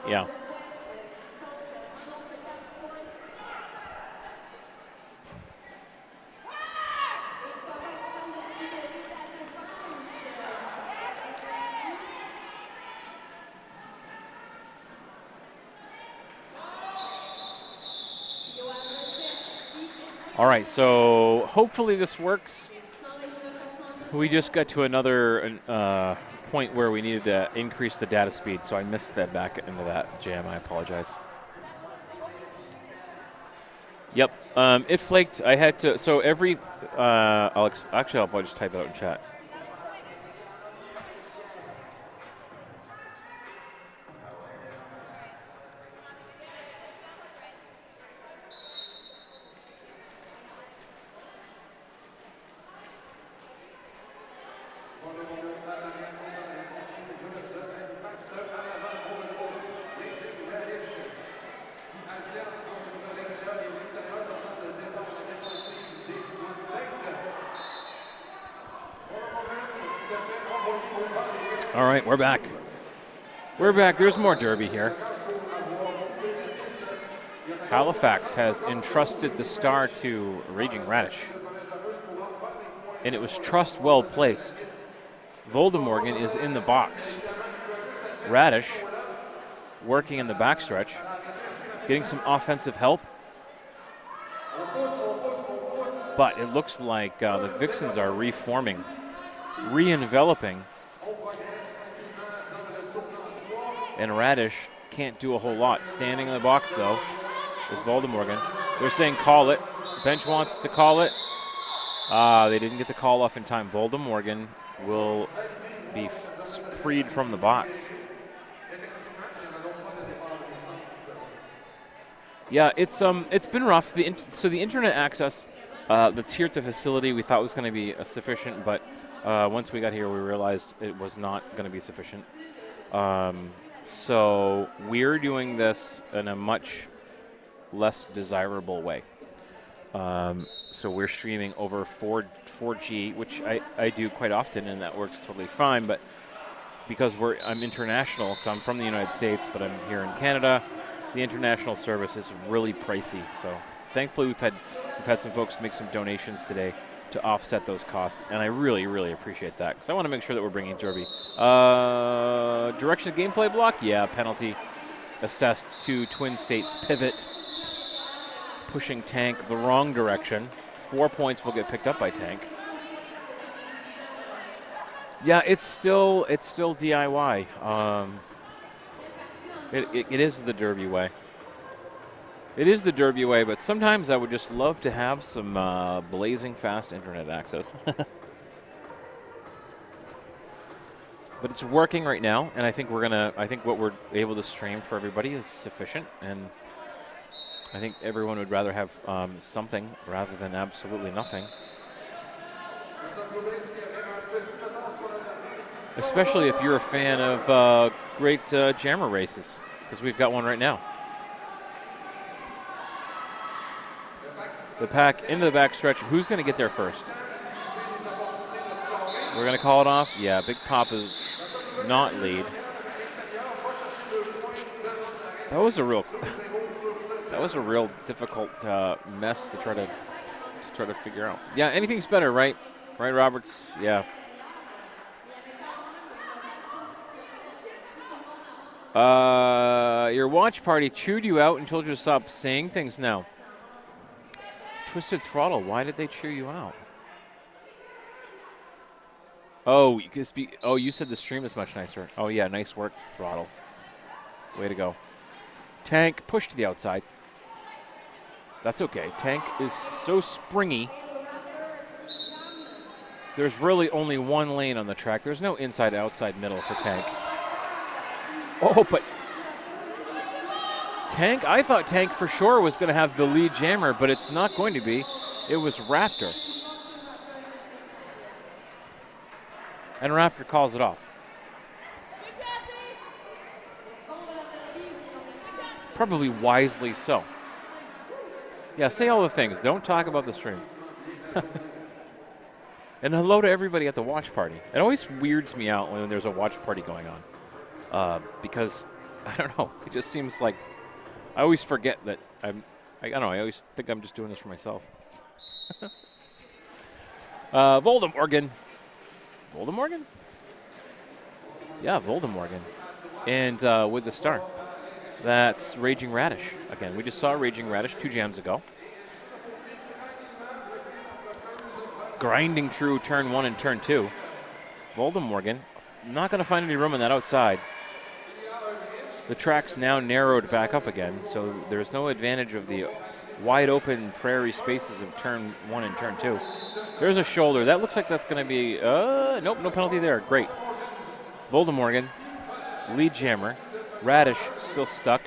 Yeah. All right, so hopefully this works. We just got to another point where we needed to increase the data speed, so I missed that back into that jam. I apologize. Yep, it flaked. I had to, so every, I'll just type it out in chat. All right, we're back. We're back. There's more derby here. Halifax has entrusted the star to Raging Radish. And it was trust well placed. Voldemorgan is in the box. Radish working in the backstretch, getting some offensive help. But it looks like the Vixens are reforming, re-enveloping. And Radish can't do a whole lot. Standing in the box, though, is Voldemorgan. They're saying call it. Bench wants to call it. They didn't get the call off in time. Voldemorgan will be freed from the box. Yeah, it's been rough. So the internet access that's here at the facility we thought was going to be sufficient, but once we got here we realized it was not going to be sufficient. So we're doing this in a much less desirable way. So we're streaming over 4G, which I do quite often, and that works totally fine. But because I'm international, so I'm from the United States, but I'm here in Canada, the international service is really pricey. So thankfully we've had some folks make some donations today to offset those costs, and I really, really appreciate that because I want to make sure that we're bringing derby. Direction of gameplay block? Yeah, penalty assessed to Twin States pivot, pushing Tank the wrong direction. 4 points will get picked up by Tank. Yeah, it's still DIY. It is the derby way. It is the derby way, but sometimes I would just love to have some blazing fast internet access. But it's working right now, and I think what we're able to stream for everybody is sufficient, and I think everyone would rather have something rather than absolutely nothing. Especially if you're a fan of great jammer races, because we've got one right now. The pack into the backstretch. Who's going to get there first? We're going to call it off. Yeah, Big Papa's not lead. That was a real difficult mess to try to figure out. Yeah, anything's better, right? Right, Roberts? Yeah. Your watch party chewed you out and told you to stop saying things now. Twisted Throttle, why did they chew you out? Oh, you said the stream is much nicer. Oh, yeah, nice work, Throttle. Way to go. Tank, push to the outside. That's okay. Tank is so springy. there's really only one lane on the track. There's no inside, outside, middle for Tank. Oh, but Tank, I thought Tank for sure was going to have the lead jammer, but it's not going to be. It was Raptor. And Raptor calls it off. Probably wisely so. Yeah, say all the things. Don't talk about the stream. And hello to everybody at the watch party. It always weirds me out when there's a watch party going on. Because, I don't know, it just seems like I always forget that I don't know, I always think I'm just doing this for myself. Voldemorgan. Voldemorgan? Yeah, Voldemorgan. And with the star. That's Raging Radish. Again, we just saw Raging Radish 2 jams ago. Grinding through turn 1 and turn 2. Voldemorgan, not going to find any room on that outside. The track's now narrowed back up again, so there's no advantage of the wide open prairie spaces of turn 1 and turn 2. There's a shoulder. That looks like that's going to be, nope, no penalty there. Great. Voldemorgan, lead jammer. Radish still stuck.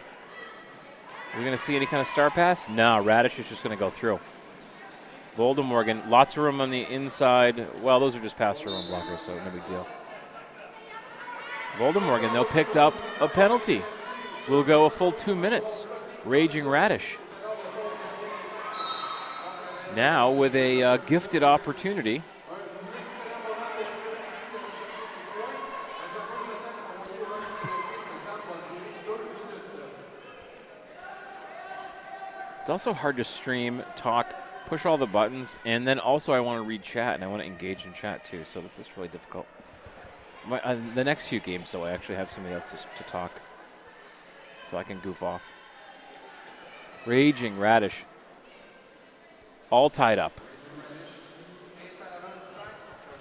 Are we going to see any kind of star pass? No, Radish is just going to go through. Voldemorgan, lots of room on the inside. Well, those are just pass room blockers, so no big deal. Voldemorgan, though, picked up a penalty. We'll go a full 2 minutes. Raging Radish. Now with a gifted opportunity. It's also hard to stream, talk, push all the buttons, and then also I want to read chat, and I want to engage in chat too, so this is really difficult. The next few games, though, I actually have somebody else to talk, so I can goof off. Raging Radish. All tied up.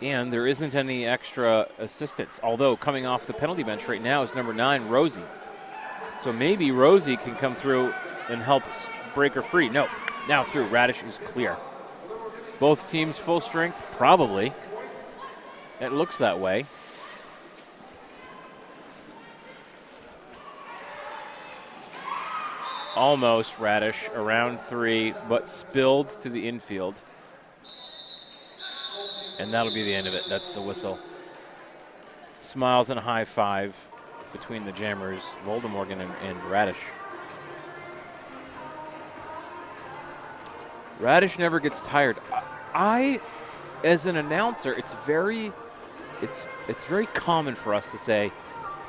And there isn't any extra assistance, although coming off the penalty bench right now is number 9, Rosie. So maybe Rosie can come through and help break her free. No, now through. Radish is clear. Both teams full strength? Probably. It looks that way. Almost Radish around 3, but spilled to the infield. And that'll be the end of it. That's the whistle. Smiles and a high five between the jammers, Voldemorgan and Radish. Radish never gets tired. I, as an announcer, it's very common for us to say,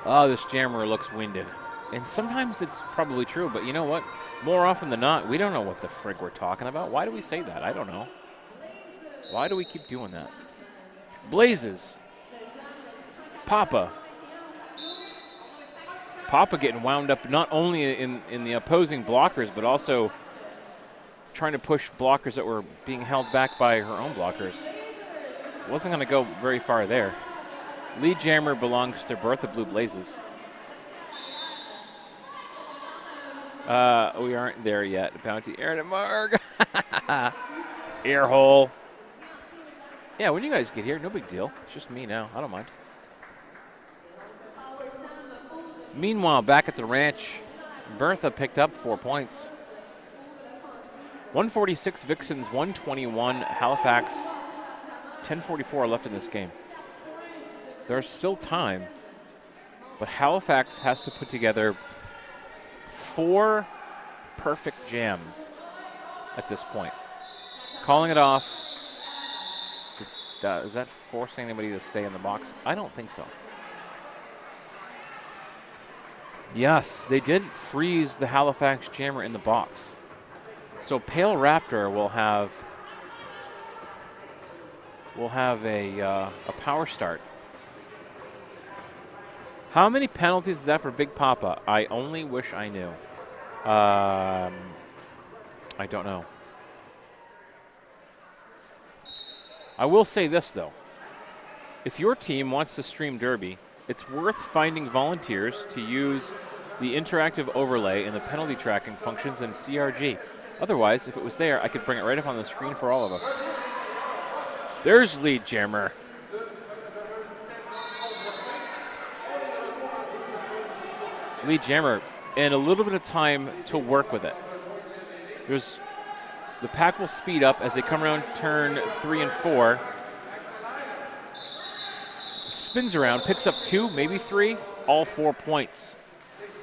"Oh, this jammer looks winded," and sometimes it's probably true. But you know what? More often than not, we don't know what the frig we're talking about. Why do we say that? I don't know. Why do we keep doing that? Blazes. Papa. Papa getting wound up not only in the opposing blockers, but also trying to push blockers that were being held back by her own blockers. Wasn't going to go very far there. Lead jammer belongs to Bertha Blue Blazes. We aren't there yet. Bounty Aaron and Marg. Air hole. Yeah, when you guys get here, no big deal. It's just me now. I don't mind. Meanwhile, back at the ranch, Bertha picked up 4 points. 146 Vixens, 121 Halifax. 10:44 left in this game. There's still time, but Halifax has to put together 4 perfect jams at this point. Calling it off. Is that forcing anybody to stay in the box? I don't think so. Yes, they did freeze the Halifax jammer in the box. So Pale Raptor will have a power start. How many penalties is that for Big Papa? I only wish I knew. I don't know. I will say this, though. If your team wants to stream Derby, it's worth finding volunteers to use the interactive overlay and the penalty tracking functions in CRG. Otherwise, if it was there, I could bring it right up on the screen for all of us. There's lead jammer. Lead jammer, and a little bit of time to work with it. The pack will speed up as they come around turn 3 and 4. Spins around, picks up 2, maybe 3, all 4 points.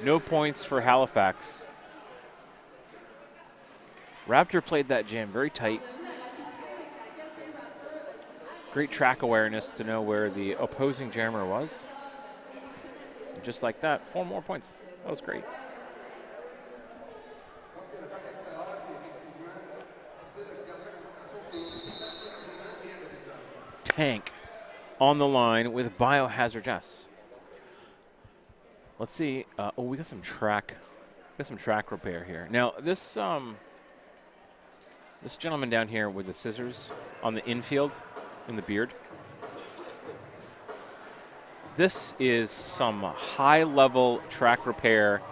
No points for Halifax. Raptor played that jam very tight. Great track awareness to know where the opposing jammer was. Just like that, 4 more points. That was great. Tank on the line with Biohazard Jess. Let's see. We got some track. Repair here. Now this this gentleman down here with the scissors on the infield in the beard. This is some high-level track repair.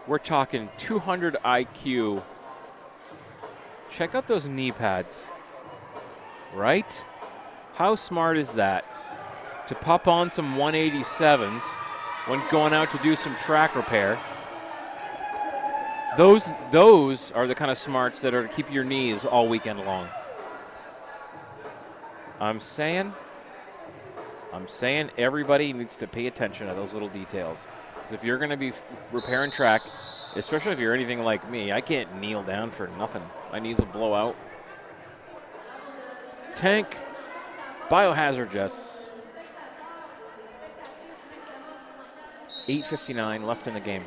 We're talking 200 IQ. Check out those knee pads. Right? How smart is that? To pop on some 187s when going out to do some track repair. Those are the kind of smarts that are to keep your knees all weekend long. I'm saying everybody needs to pay attention to those little details. If you're going to be repairing track, especially if you're anything like me, I can't kneel down for nothing. My knees will blow out. Tank, Biohazard Jess. 8:59 left in the game.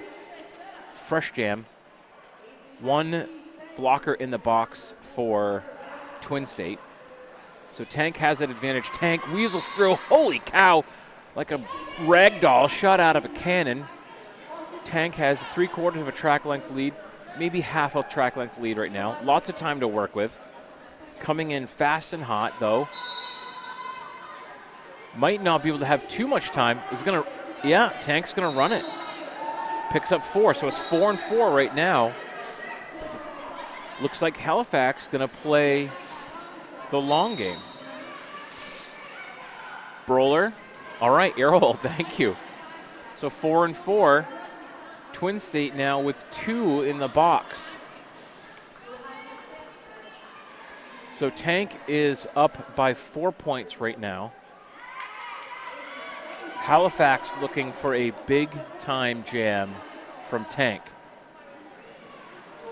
Fresh jam. 1 blocker in the box for Twin State. So Tank has that advantage. Tank weasels through. Holy cow! Like a rag doll shot out of a cannon. Tank has 3/4 of a track length lead, maybe half a track length lead right now. Lots of time to work with. Coming in fast and hot, though. Might not be able to have too much time. Tank's gonna run it. Picks up 4, so it's 4 and 4 right now. Looks like Halifax gonna play the long game. Broller. All right, airhole, thank you. So 4 and 4. Twin State now with 2 in the box. So Tank is up by 4 points right now. Halifax looking for a big-time jam from Tank.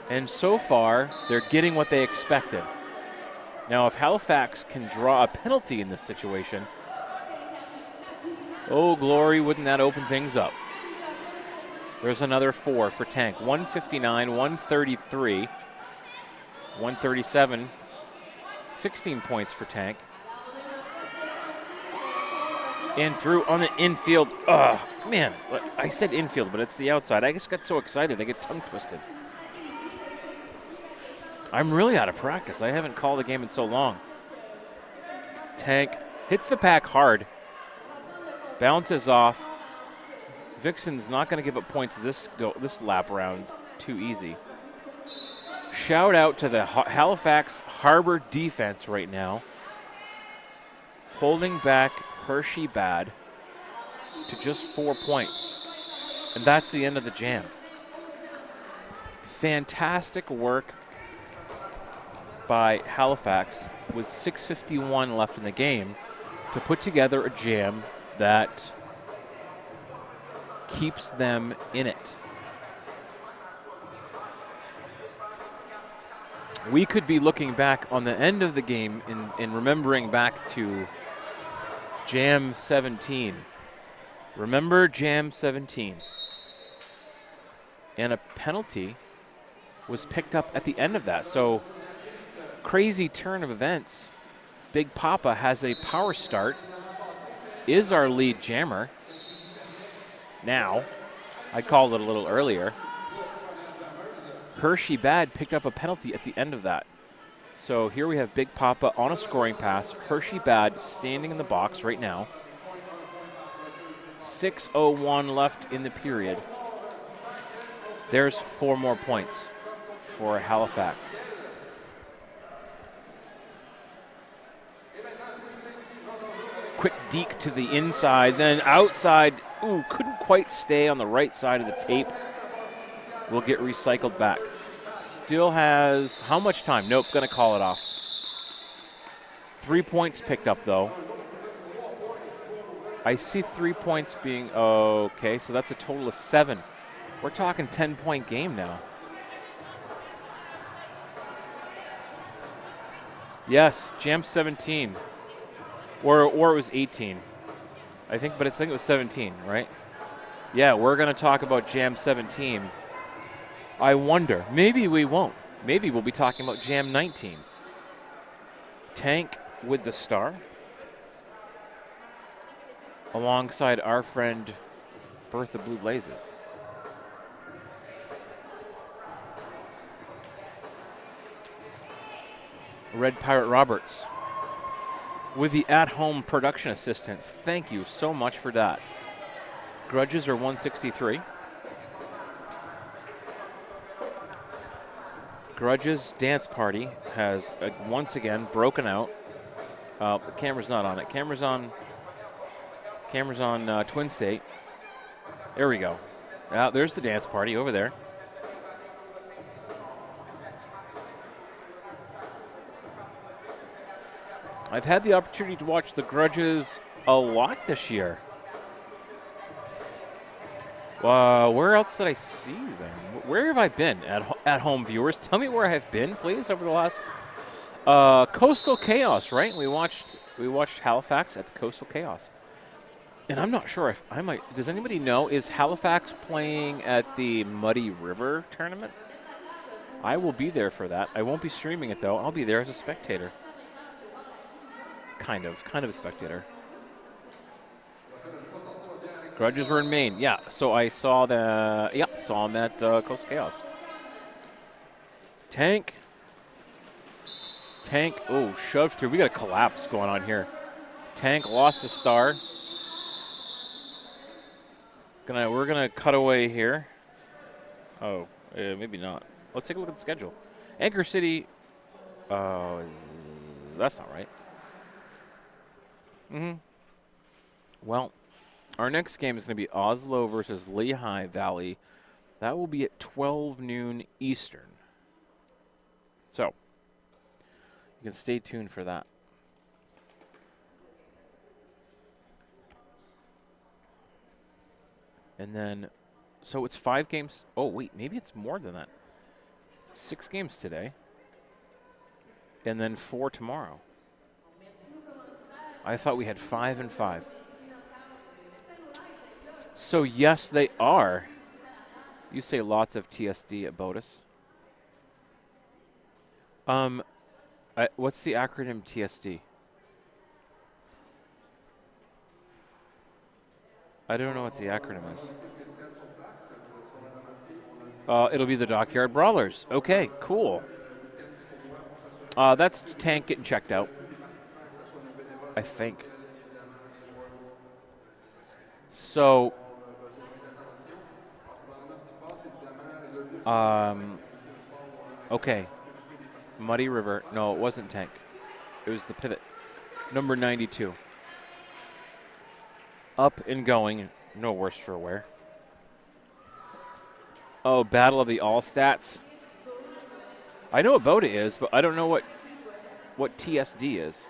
And so far, they're getting what they expected. Now, if Halifax can draw a penalty in this situation, oh, glory, wouldn't that open things up? There's another 4 for Tank. 159, 133, 137, 16 points for Tank. And Drew on the infield. Oh, man, I said infield, but it's the outside. I just got so excited, I get tongue twisted. I'm really out of practice. I haven't called a game in so long. Tank hits the pack hard. Bounces off. Vixen's not going to give up points this lap round too easy. Shout out to the Halifax Harbour defense right now. Holding back Hershey Bad to just 4 points. And that's the end of the jam. Fantastic work by Halifax with 6:51 left in the game to put together a jam that keeps them in it. We could be looking back on the end of the game in remembering back to Jam 17. Remember Jam 17. And a penalty was picked up at the end of that. So crazy turn of events. Big Papa has a power start, is our lead jammer. Now, I called it a little earlier. Hershey Bad picked up a penalty at the end of that. So here we have Big Papa on a scoring pass. Hershey Bad standing in the box right now. 6:01 left in the period. There's 4 more points for Halifax. quick deke to the inside, then outside. Ooh, couldn't quite stay on the right side of the tape. Will get recycled back. Still has how much time? Nope, gonna call it off. 3 points picked up though. I see 3 points being, okay, so that's a total of 7. We're talking 10-point game now. Yes, Jam 17. Or it was 18. I think it was 17, right? Yeah, we're going to talk about Jam 17. I wonder. Maybe we won't. Maybe we'll be talking about Jam 19. Tank with the star. Alongside our friend Bertha Blue Blazes. Red Pirate Roberts with the at-home production assistance. Thank you so much for that. Grudges are 163. Grudges Dance Party has once again broken out. The camera's not on it. Camera's on Twin State. There we go. There's the dance party over there. I've had the opportunity to watch the Grudges a lot this year. Where else did I see them? Where have I been? At home viewers, tell me where I have been, please, over the last Coastal Chaos. Right? We watched Halifax at the Coastal Chaos, and I'm not sure if I might. Does anybody know? Is Halifax playing at the Muddy River tournament? I will be there for that. I won't be streaming it though. I'll be there as a spectator. Kind of a spectator. Grudges were in Maine. Yeah, so I saw saw him at Coastal Chaos. Tank, shoved through. We got a collapse going on here. Tank lost a star. We're gonna cut away here. Oh, maybe not. Let's take a look at the schedule. Anchor City. That's not right. Well, our next game is going to be Oslo versus Lehigh Valley. That will be at 12 noon Eastern. So, you can stay tuned for that. And then, so it's 5 games. Oh, wait, maybe it's more than that. 6 games today. And then 4 tomorrow. I thought we had 5 and 5. So, yes, they are. You say lots of TSD at Botus. What's the acronym TSD? I don't know what the acronym is. It'll be the Dockyard Brawlers. Okay, cool. That's Tank getting checked out, I think. So, okay. Muddy River. No, it wasn't Tank. It was the pivot. Number 92. Up and going. No worse for wear. Oh, Battle of the All Stats. I know what BOTA is, but I don't know what TSD is.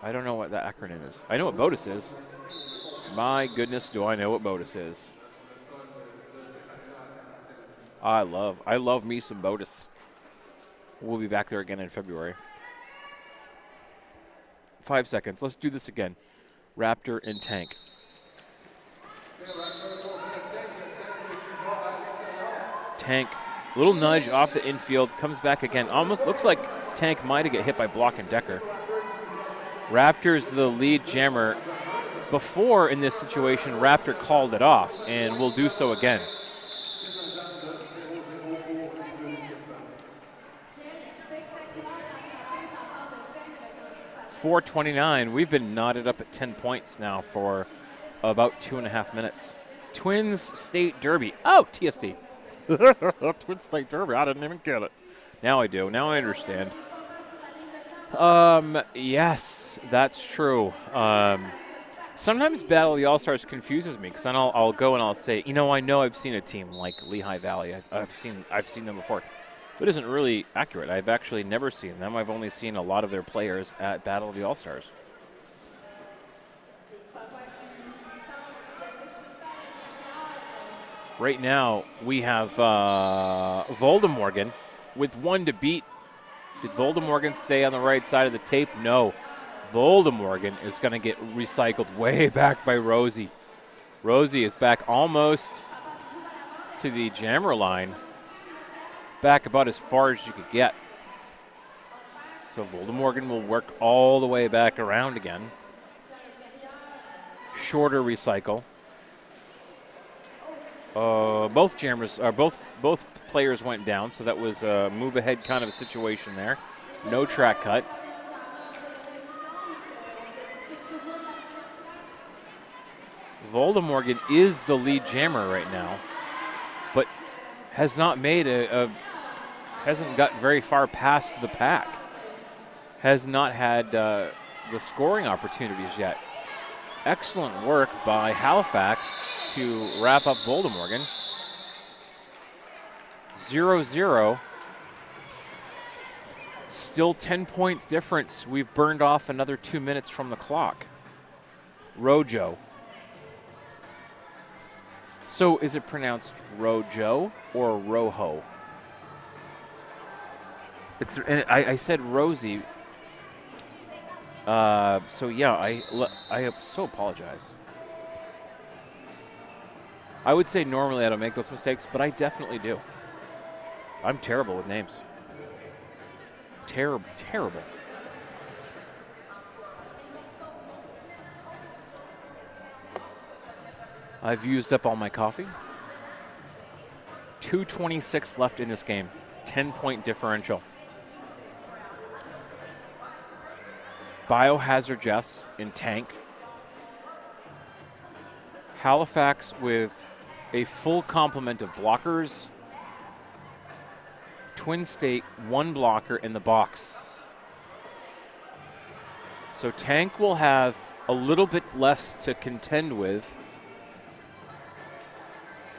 I don't know what that acronym is. I know what BOTUS is. My goodness, do I know what BOTUS is. I love me some BOTUS. We'll be back there again in February. 5 seconds. Let's do this again. Raptor and Tank. Tank, little nudge off the infield, comes back again. Almost looks like Tank might have get hit by Block and Decker. Raptor's the lead jammer. Before in this situation, Raptor called it off and will do so again. .429. We've been knotted up at 10 points now for about 2.5 minutes. Twins State Derby. Oh, TSD. Twins State Derby. I didn't even get it. Now I do. Now I understand. Yes, that's true. Sometimes Battle of the All-Stars confuses me because then I'll go and I'll say, I know I've seen a team like Lehigh Valley. I've seen them before. But it isn't really accurate. I've actually never seen them. I've only seen a lot of their players at Battle of the All-Stars. Right now, we have Voldemorgan with one to beat. Did Voldemorgan stay on the right side of the tape? No. Voldemorgan is going to get recycled way back by Rosie. Rosie is back almost to the jammer line. Back about as far as you could get. So Voldemorgan will work all the way back around again. Shorter recycle. Both jammers, both players went down, so that was a move ahead kind of a situation there. No track cut. Voldemorgan is the lead jammer right now, but has not made hasn't got very far past the pack. Has not had the scoring opportunities yet. Excellent work by Halifax to wrap up Voldemorgan. 0-0. Still 10 points difference. We've burned off another 2 minutes from the clock. Rojo. So is it pronounced Rojo or Rojo? I said Rosie. So yeah, I so apologize. I would say normally I don't make those mistakes, but I definitely do. I'm terrible with names. Terrible. I've used up all my coffee. 2:26 left in this game. 10-point differential. Biohazard Jess in tank. Halifax with a full complement of blockers. Twin State, one blocker in the box. So tank will have a little bit less to contend with.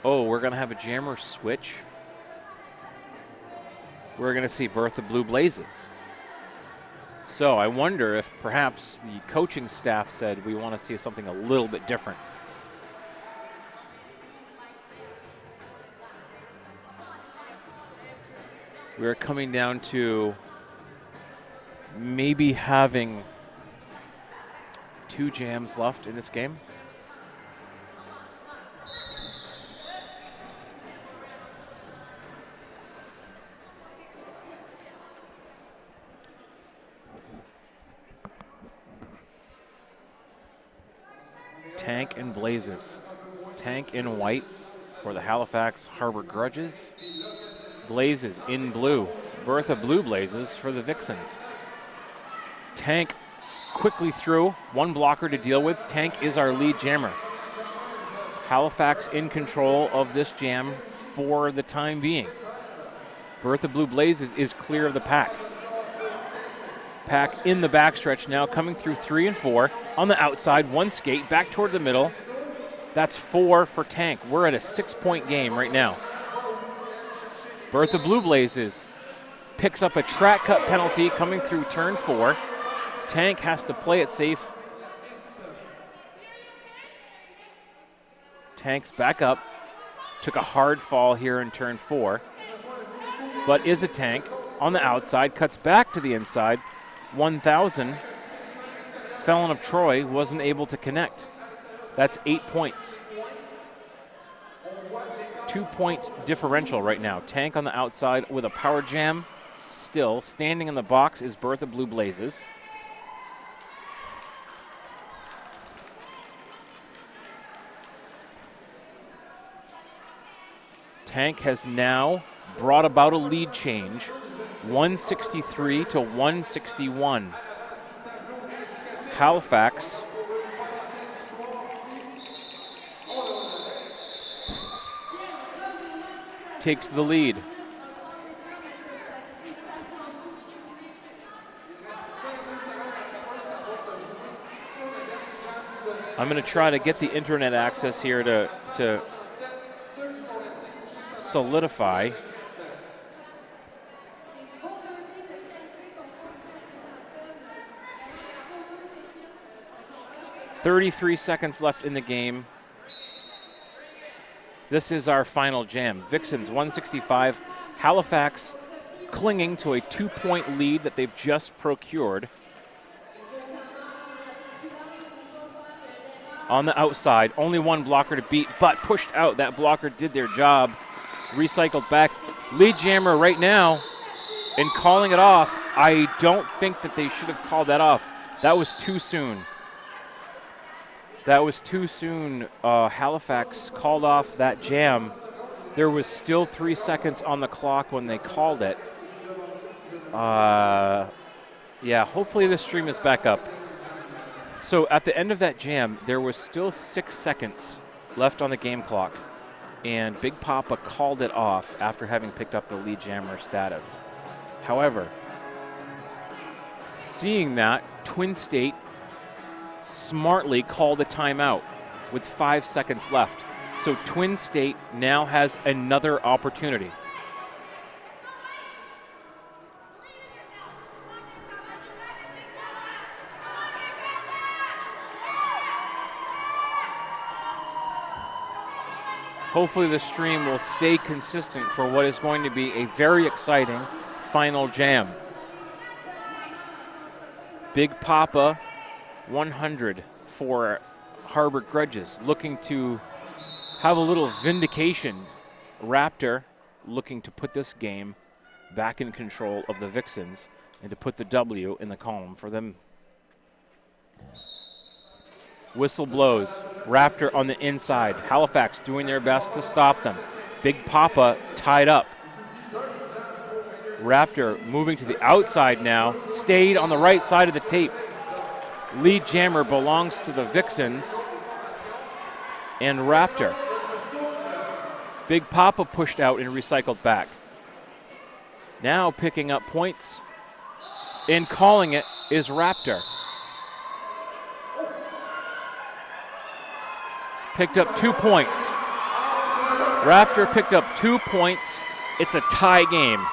Oh, we're going to have a jammer switch. We're going to see Bertha Blue Blazes. So I wonder if perhaps the coaching staff said we want to see something a little bit different. We're coming down to maybe having 2 jams left in this game. Tank and Blazes. Tank in white for the Halifax Harbour Grudges. Blazes in blue. Bertha Blue Blazes for the Vixens. Tank quickly through. One blocker to deal with. Tank is our lead jammer. Halifax in control of this jam for the time being. Bertha Blue Blazes is clear of the pack. Pack in the backstretch now, coming through 3 and 4. On the outside, one skate back toward the middle. That's 4 for Tank. We're at a 6-point game right now. Bertha Blue Blazes picks up a track cut penalty coming through turn 4. Tank has to play it safe. Tank's back up. Took a hard fall here in turn 4. But is a Tank on the outside, cuts back to the inside. 1,000. Felon of Troy wasn't able to connect. That's 8 points. 2-point differential right now. Tank on the outside with a power jam. Still standing in the box is Bertha Blue Blazes. Tank has now brought about a lead change. 163 to 161. Halifax takes the lead. I'm going to try to get the internet access here to solidify. 33 seconds left in the game. This is our final jam. Vixens 165, Halifax clinging to a 2-point lead that they've just procured. On the outside, only one blocker to beat, but pushed out. That blocker did their job. Recycled back. Lead jammer right now, and calling it off. I don't think that they should have called that off. That was too soon. That was too soon. Halifax called off that jam. There was still 3 seconds on the clock when they called it. Yeah, hopefully the stream is back up. So at the end of that jam, there was still 6 seconds left on the game clock, and Big Papa called it off after having picked up the lead jammer status. However, seeing that, Twin State smartly called a timeout with 5 seconds left. So Twin State now has another opportunity. Hopefully the stream will stay consistent for what is going to be a very exciting final jam. Big Papa 100 for Harbour Grudges, looking to have a little vindication. Raptor looking to put this game back in control of the Vixens and to put the W in the column for them. Whistle blows. Raptor on the inside. Halifax doing their best to stop them. Big Papa tied up. Raptor moving to the outside now. Stayed on the right side of the tape. Lead jammer belongs to the Vixens and Raptor. Big Papa pushed out and recycled back. Now picking up points and calling it is Raptor. Picked up 2 points. Raptor picked up 2 points. It's a tie game.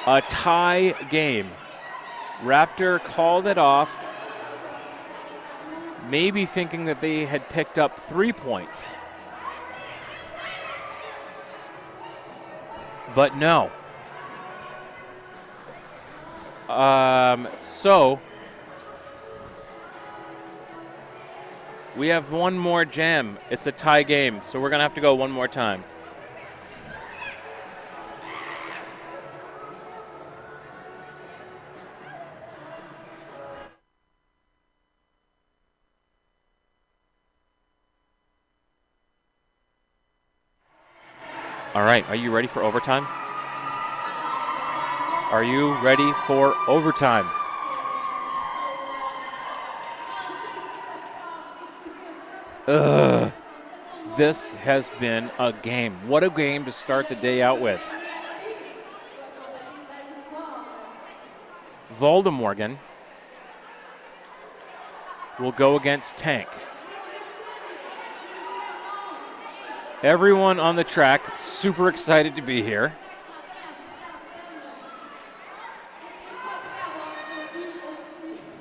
A tie game. Raptor called it off, maybe thinking that they had picked up 3 points. But no. So we have one more jam. It's a tie game, so we're going to have to go one more time. All right, are you ready for overtime? Are you ready for overtime? Ugh. This has been a game. What a game to start the day out with. Voldemorgan will go against Tank. Everyone on the track super excited to be here.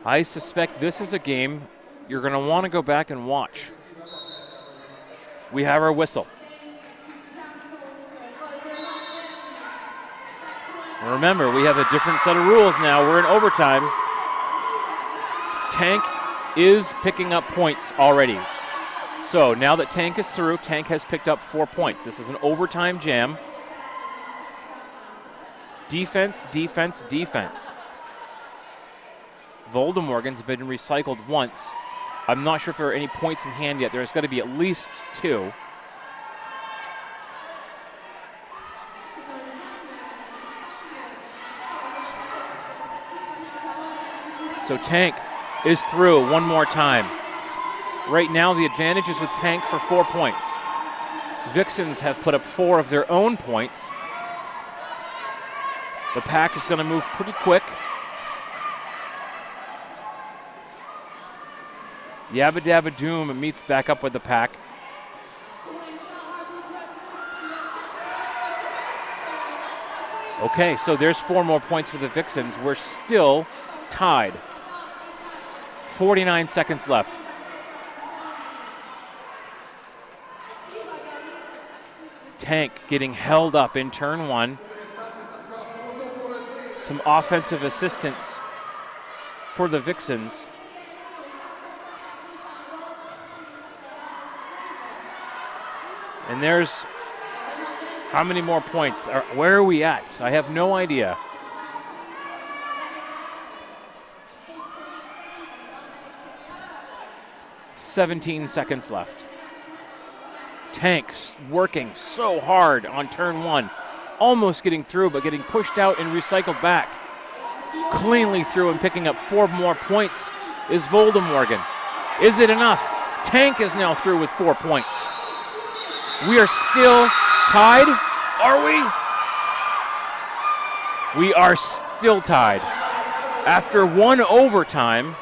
I suspect this is a game you're going to want to go back and watch. We have our whistle. Remember, we have a different set of rules now. We're in overtime. Tank is picking up points already. So now that Tank is through, Tank has picked up 4 points. This is an overtime jam. Defense, defense, defense. Voldemorgan's been recycled once. I'm not sure if there are any points in hand yet. There's got to be at least 2. So Tank is through one more time. Right now, the advantage is with Tank for 4 points. Vixens have put up 4 of their own points. The pack is going to move pretty quick. Yabba Dabba Doom meets back up with the pack. Okay, so there's 4 more points for the Vixens. We're still tied. 49 seconds left. Tank getting held up in turn 1. Some offensive assistance for the Vixens. And there's how many more points? Where are we at? I have no idea. $17 seconds left. Tank working so hard on turn 1. Almost getting through, but getting pushed out and recycled back. Cleanly through and picking up 4 more points is Voldemorgan. Is it enough? Tank is now through with 4 points. We are still tied. Are we? We are still tied. After 1 overtime,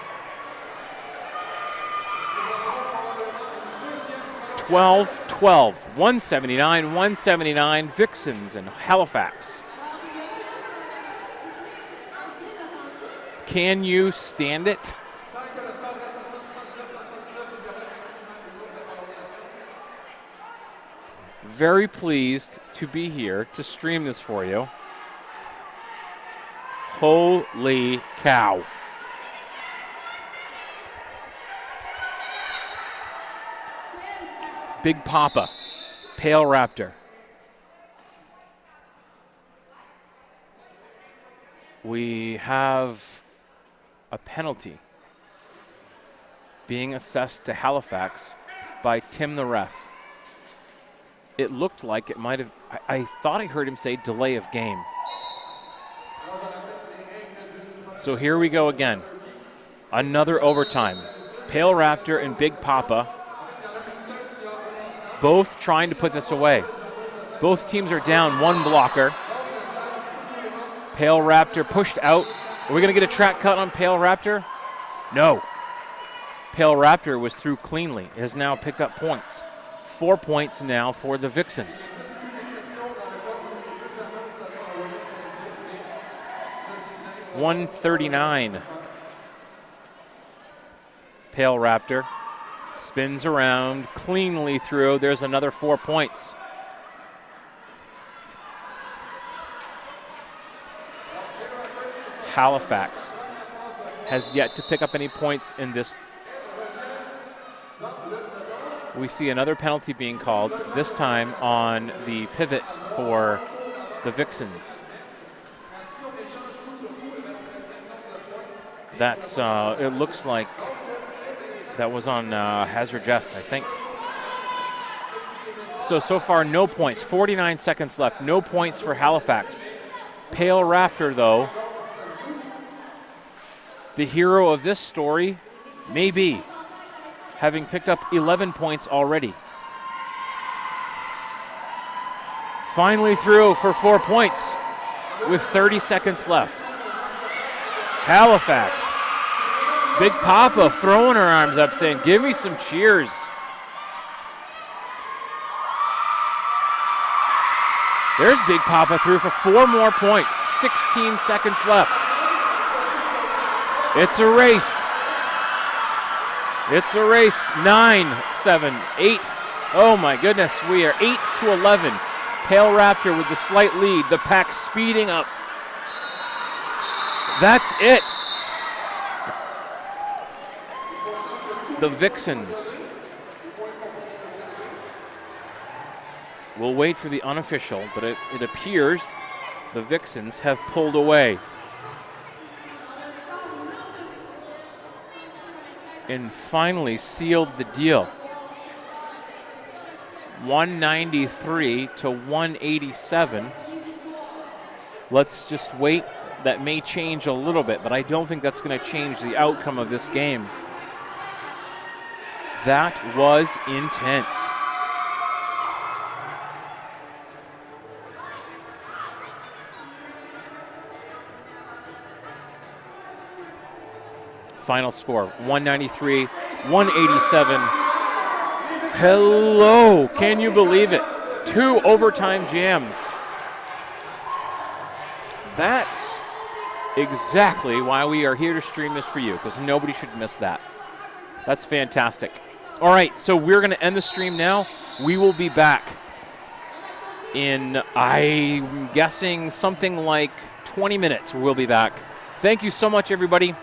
12-12, 179, Vixens and Halifax. Can you stand it? Very pleased to be here to stream this for you. Holy cow. Big Papa, Pale Raptor. We have a penalty being assessed to Halifax by Tim the ref. It looked like it might have, I thought I heard him say delay of game. So here we go again. Another overtime. Pale Raptor and Big Papa both trying to put this away. Both teams are down 1 blocker. Pale Raptor pushed out. Are we going to get a track cut on Pale Raptor? No. Pale Raptor was through cleanly. It has now picked up points. 4 points now for the Vixens. $139. Pale Raptor spins around cleanly through. There's another 4 points. Halifax has yet to pick up any points in this. We see another penalty being called, this time on the pivot for the Vixens. That's, it looks like that was on Hazard Jess, I think. So far, no points. 49 seconds left. No points for Halifax. Pale Raptor, though, the hero of this story, may be, having picked up 11 points already. Finally through for 4 points with 30 seconds left. Halifax. Big Papa throwing her arms up saying, give me some cheers. There's Big Papa through for 4 more points. 16 seconds left. It's a race. It's a race. 9, 7, 8. Oh my goodness, we are 8-11. Pale Raptor with the slight lead. The pack speeding up. That's it. The Vixens will wait for the unofficial, but it appears the Vixens have pulled away. And finally sealed the deal. 193 to 187. Let's just wait. That may change a little bit, but I don't think that's going to change the outcome of this game. That was intense. Final score, 193 187. Hello, can you believe it? 2 overtime jams. That's exactly why we are here to stream this for you, because nobody should miss that. That's fantastic. All right, so we're going to end the stream now. We will be back in, I'm guessing, something like 20 minutes. We'll be back. Thank you so much, everybody.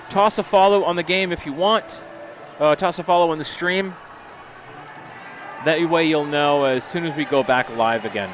Toss a follow on the game if you want. Toss a follow on the stream. That way you'll know as soon as we go back live again.